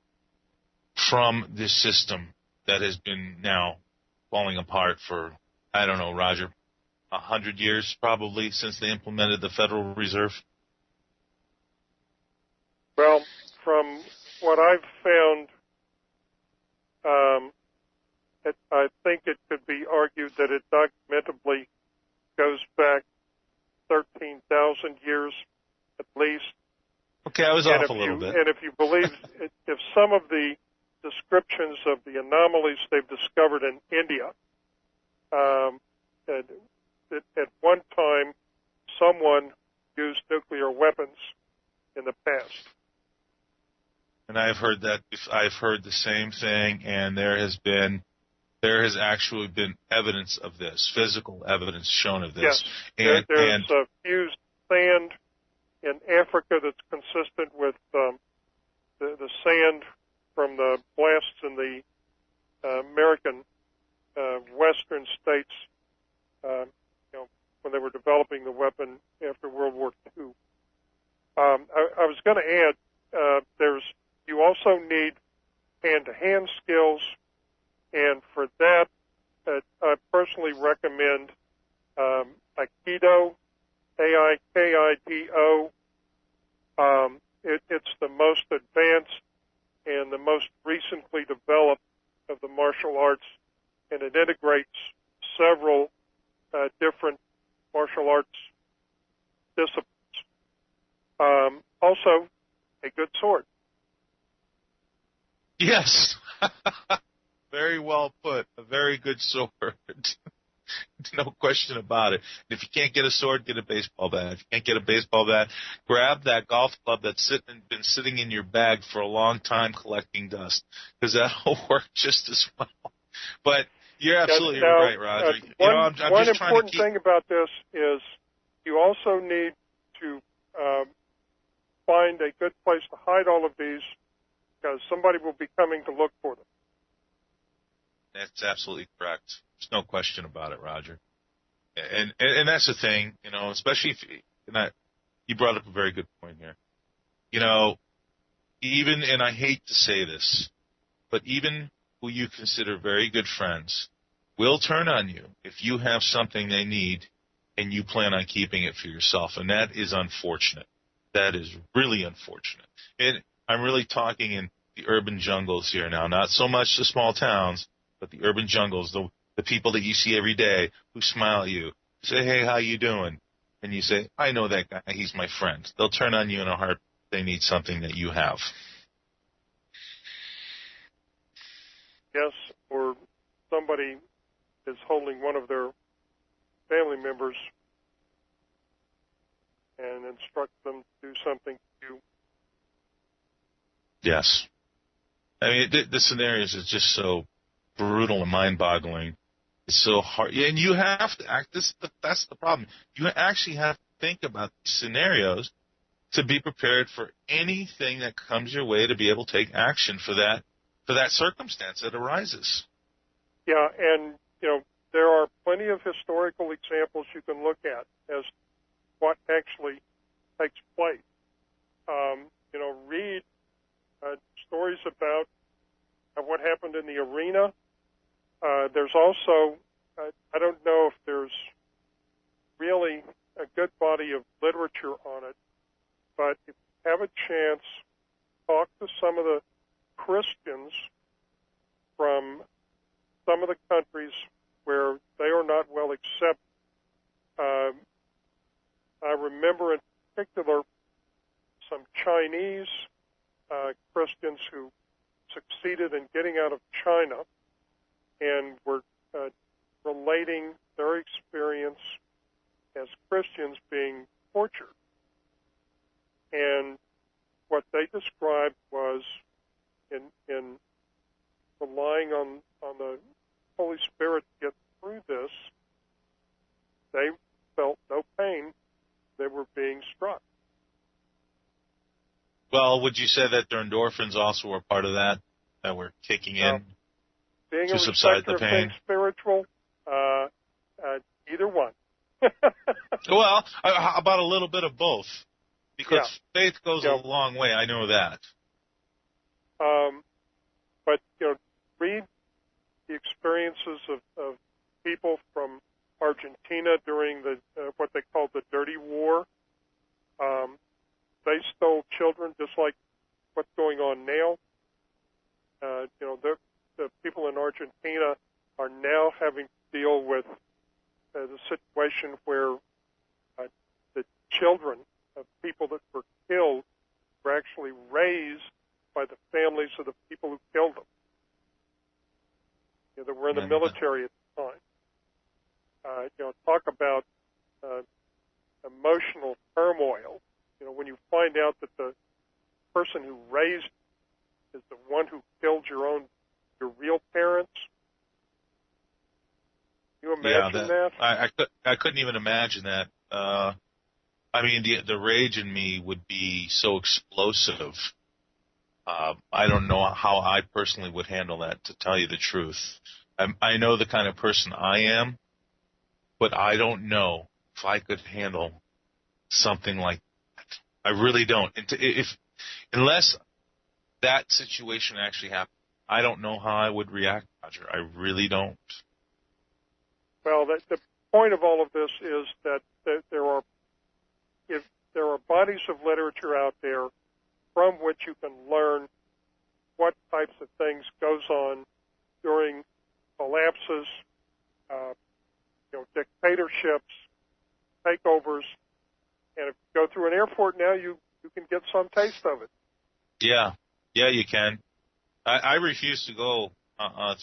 from this system that has been now falling apart for, I don't know, Roger, 100 years probably since they implemented the Federal Reserve. Well, from what I've found, I think it could be argued that it documentably goes back 13,000 years at least. Okay, I was off a little bit. And if you believe, if some of the descriptions of the anomalies they've discovered in India, at one time someone used nuclear weapons in the past. And I've heard the same thing, and there has actually been evidence of this, physical evidence shown of this. Yes, there's fused sand in Africa that's consistent with the sand from the blasts in the American western states, when they were developing the weapon after World War II. I was going to add, you also need hand-to-hand skills, and for that, I personally recommend Aikido, A-I-K-I-D-O. It's the most advanced and the most recently developed of the martial arts, and it integrates several different martial arts disciplines. Also, a good sword. Yes. Very well put. A very good sword. No question about it. If you can't get a sword, get a baseball bat. If you can't get a baseball bat, grab that golf club that's been sitting in your bag for a long time collecting dust, because that'll work just as well. But you're absolutely right, Roger. One important thing about this is you also need to find a good place to hide all of these, because somebody will be coming to look for them. That's absolutely correct. There's no question about it, Roger. And that's the thing, especially you brought up a very good point here. Even, and I hate to say this, but even who you consider very good friends will turn on you if you have something they need and you plan on keeping it for yourself. And that is unfortunate. That is really unfortunate. And I'm really talking in the urban jungles here now, not so much the small towns, but the urban jungles, the people that you see every day who smile at you, say, hey, how you doing? And you say, I know that guy. He's my friend. They'll turn on you in a heart. They need something that you have. Yes, or somebody is holding one of their family members and instruct them to do something to you. Yes. I mean, the scenarios is just so brutal and mind-boggling. It's so hard. And you have to act. That's the problem. You actually have to think about these scenarios to be prepared for anything that comes your way, to be able to take action for that circumstance that arises. Yeah, and, there are plenty of historical examples you can look at as what actually takes place. Read stories about what happened in the arena. There's also, I don't know if there's really a good body of literature on it, but if you have a chance, talk to some of the Christians from some of the countries where they are not well accepted. I remember in particular some Chinese Christians who succeeded in getting out of China and were relating their experience as Christians being tortured. And what they described was in relying on the Holy Spirit to get through this, they felt no pain. They were being struck. Well, would you say that their endorphins also were part of that were kicking in to subside the pain? Being spiritual, either one. Well, how about a little bit of both? Because faith goes a long way. I know that. But read the experiences of people from Argentina during the what they called the Dirty War. They stole children just like what's going on now. The people in Argentina are now having to deal with the situation where the children of people that were killed were actually raised by the families of the people who killed them. That were in the military at the time. Talk about emotional turmoil. When you find out that the person who raised is the one who killed your real parents. You imagine that? I couldn't even imagine that. I mean, the rage in me would be so explosive. I don't know how I personally would handle that, to tell you the truth. I know the kind of person I am, but I don't know if I could handle something like that. I really don't. Unless that situation actually happened, I don't know how I would react, Roger. I really don't. Well, the point of all of this is that there are bodies of literature out there from which you can learn what types of things goes on during collapses, dictatorships, takeovers, and if you go through an airport now, you can get some taste of it. Yeah, you can. I refuse to go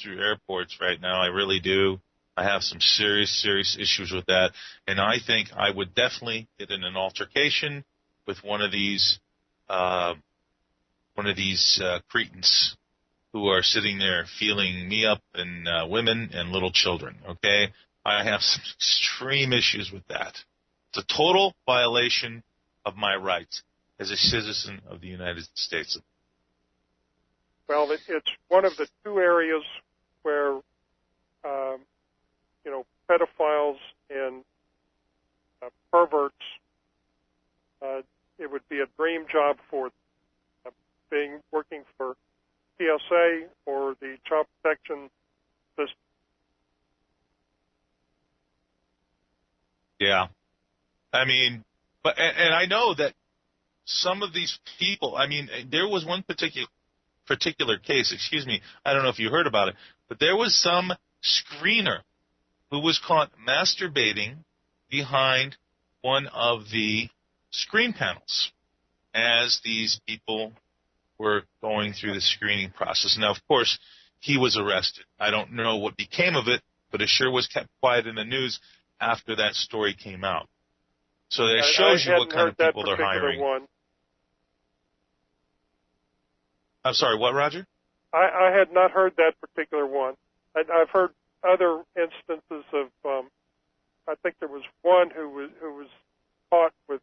through airports right now. I really do. I have some serious issues with that, and I think I would definitely get in an altercation with one of these cretins who are sitting there feeling me up, and women and little children. Okay, I have some extreme issues with that. It's a total violation of my rights as a citizen of the United States. Well, it's one of the two areas where pedophiles and perverts, it would be a dream job for working for TSA or the Child Protection System. Yeah. I mean, and I know that some of these people, I mean, there was one particular case, excuse me, I don't know if you heard about it, but there was some screener who was caught masturbating behind one of the screen panels as these people were going through the screening process. Now, of course, he was arrested. I don't know what became of it, but it sure was kept quiet in the news after that story came out. So that shows you what kind of people they're hiring. One. I'm sorry, what, Roger? I had not heard that particular one. I've heard other instances of. I think there was one who was caught with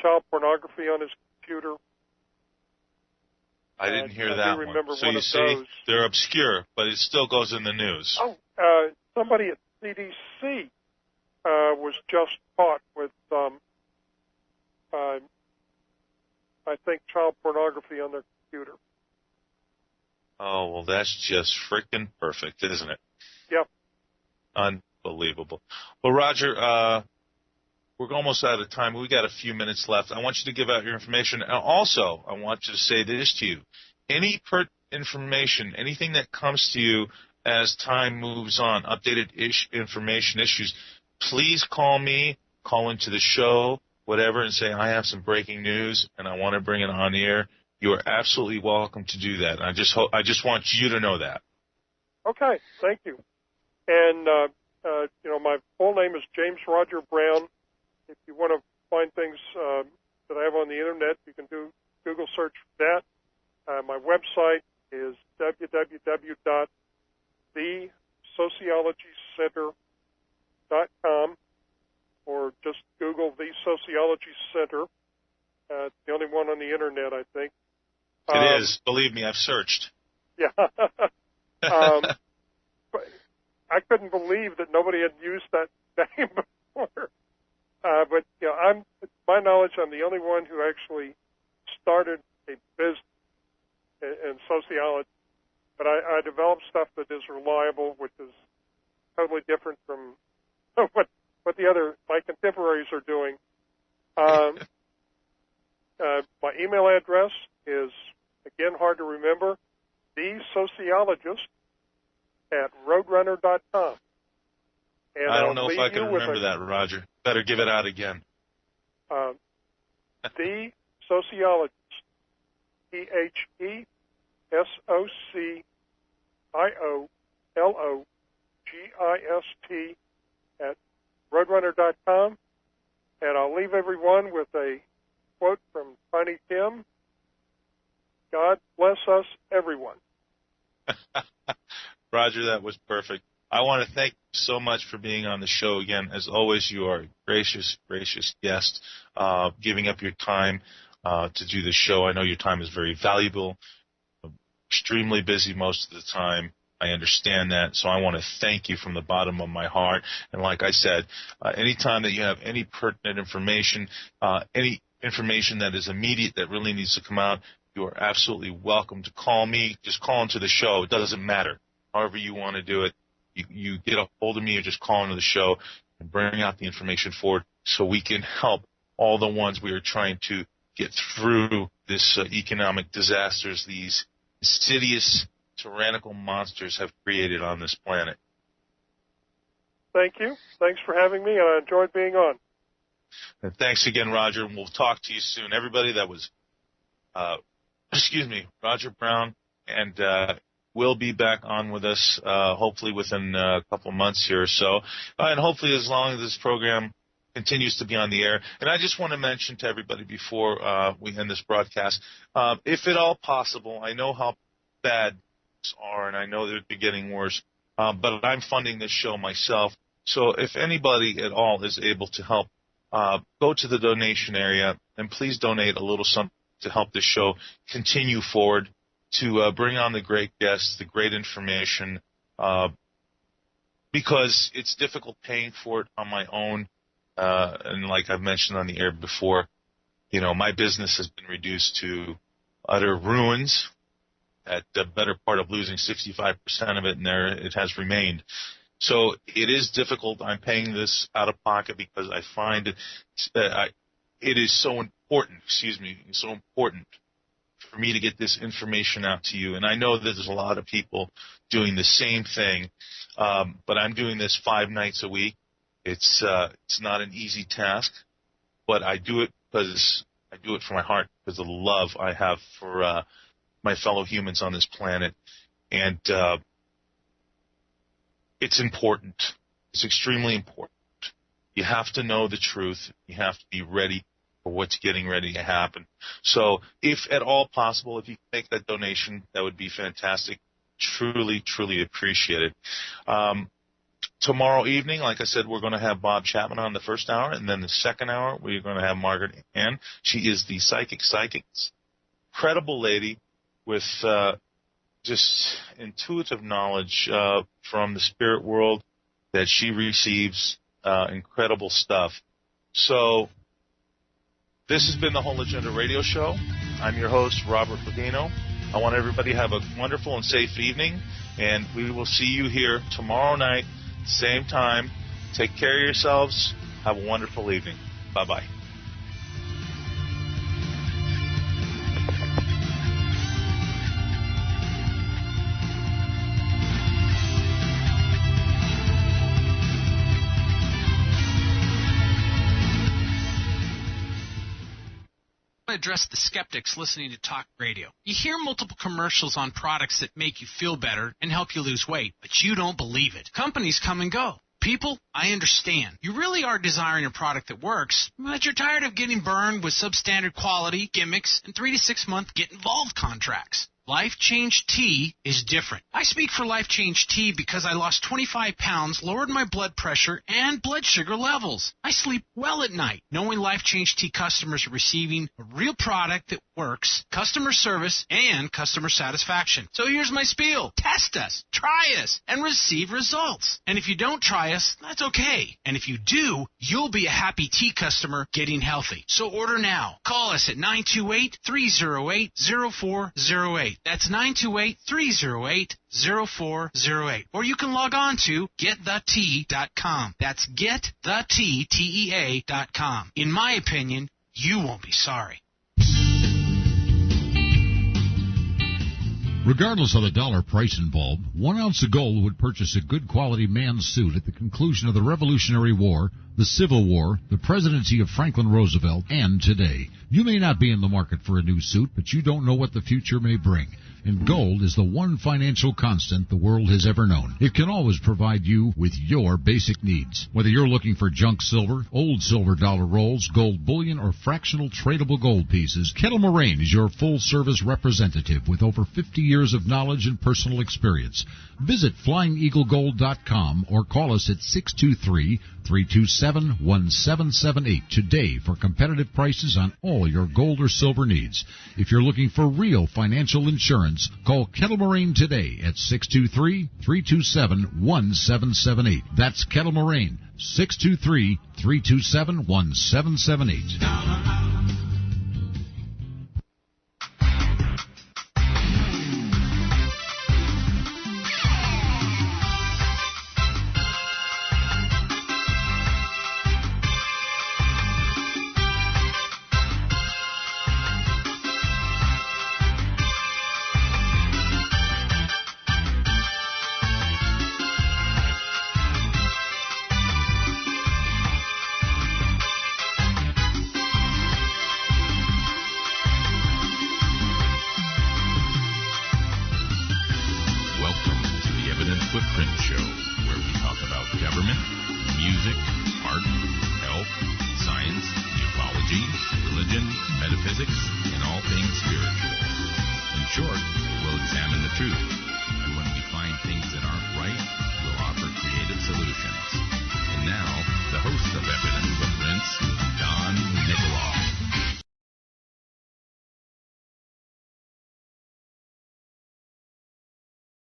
child pornography on his computer. I didn't hear that one. So one you see, they're obscure, but it still goes in the news. Oh, somebody at CDC was just caught with, I think, child pornography on their computer. Oh, well, that's just freaking perfect, isn't it? Yep. Unbelievable. Well, Roger, we're almost out of time. We got a few minutes left. I want you to give out your information. And also, I want you to say this to you. Any information, anything that comes to you as time moves on, updated information issues, please call me, call into the show, whatever, and say, I have some breaking news, and I want to bring it on the air. You are absolutely welcome to do that. I just want you to know that. Okay, thank you. And, my full name is James Roger Brown. If you want to find things that I have on the Internet, you can do Google search for that. My website is www.thesociologycenter.com, or just Google The Sociology Center. It's the only one on the Internet, I think. It is. Believe me, I've searched. Yeah. I couldn't believe that nobody had used that name before. But to my knowledge, I'm the only one who actually started a business in sociology. But I developed stuff that is reliable, which is totally different from what my contemporaries are doing. My email address is, again, hard to remember, thesociologist@roadrunner.com. And I don't know if I can remember that, Roger. Better give it out again. The Sociologist, THESOCIOLOGIST @roadrunner.com. And I'll leave everyone with a quote from Tiny Tim. God bless us, everyone. Roger, that was perfect. I want to thank you so much for being on the show again. As always, you are a gracious, gracious guest, giving up your time to do the show. I know your time is very valuable, extremely busy most of the time. I understand that, so I want to thank you from the bottom of my heart. And like I said, anytime that you have any pertinent information, any information that is immediate that really needs to come out, you are absolutely welcome to call me. Just call into the show. It doesn't matter. However you want to do it, you get a hold of me or just call into the show and bring out the information forward so we can help all the ones we are trying to get through this economic disasters these insidious, tyrannical monsters have created on this planet. Thank you. Thanks for having me, and I enjoyed being on. And thanks again, Roger, and we'll talk to you soon. Everybody, that was, Roger Brown, and will be back on with us hopefully within a couple of months here or so, and hopefully as long as this program continues to be on the air. And I just want to mention to everybody before we end this broadcast, if at all possible, I know how bad things are, and I know they're getting worse, but I'm funding this show myself. So if anybody at all is able to help, go to the donation area and please donate a little something to help this show continue forward, to bring on the great guests, the great information, because it's difficult paying for it on my own. And like I've mentioned on the air before, my business has been reduced to utter ruins, at the better part of losing 65% of it, and there it has remained. So it is difficult. I'm paying this out of pocket because I find it is so important, so important for me to get this information out to you. And I know that there's a lot of people doing the same thing, but I'm doing this 5 nights a week. It's not an easy task, but I do it because I do it from my heart, because of the love I have for my fellow humans on this planet. And it's important. It's extremely important. You have to know the truth. You have to be ready for what's getting ready to happen. So if at all possible, if you can make that donation, that would be fantastic. Truly, truly appreciate it. Tomorrow evening, like I said, we're going to have Bob Chapman on the first hour, and then the second hour, we're going to have Margaret Ann. She is the psychic, incredible lady with just intuitive knowledge from the spirit world that she receives, incredible stuff. So this has been the Whole Agenda Radio Show. I'm your host, Robert Ladino. I want everybody to have a wonderful and safe evening, and we will see you here tomorrow night, same time. Take care of yourselves. Have a wonderful evening. Bye-bye. Address the skeptics listening to talk radio. You hear multiple commercials on products that make you feel better and help you lose weight, but you don't believe it. Companies come and go. People, I understand. You really are desiring a product that works, but you're tired of getting burned with substandard quality, gimmicks, and 3 to 6 month get-involved contracts. Life Change Tea is different. I speak for Life Change Tea because I lost 25 pounds, lowered my blood pressure, and blood sugar levels. I sleep well at night, knowing Life Change Tea customers are receiving a real product that works, customer service, and customer satisfaction. So here's my spiel. Test us, try us, and receive results. And if you don't try us, that's okay. And if you do, you'll be a happy tea customer getting healthy. So order now. Call us at 928-308-0408. That's 928-308-0408. Or you can log on to getthetea.com. That's getthetea.com. In my opinion, you won't be sorry. Regardless of the dollar price involved, 1 ounce of gold would purchase a good quality man's suit at the conclusion of the Revolutionary War, the Civil War, the presidency of Franklin Roosevelt, and today. You may not be in the market for a new suit, but you don't know what the future may bring. And gold is the one financial constant the world has ever known. It can always provide you with your basic needs. Whether you're looking for junk silver, old silver dollar rolls, gold bullion, or fractional tradable gold pieces, Kettle Moraine is your full-service representative with over 50 years of knowledge and personal experience. Visit FlyingEagleGold.com or call us at 623-327-1778 today for competitive prices on all your gold or silver needs. If you're looking for real financial insurance, call Kettle Moraine today at 623-327-1778. That's Kettle Moraine, 623-327-1778. Footprint Show, where we talk about government, music, art, health, science, ufology, religion, metaphysics, and all things spiritual.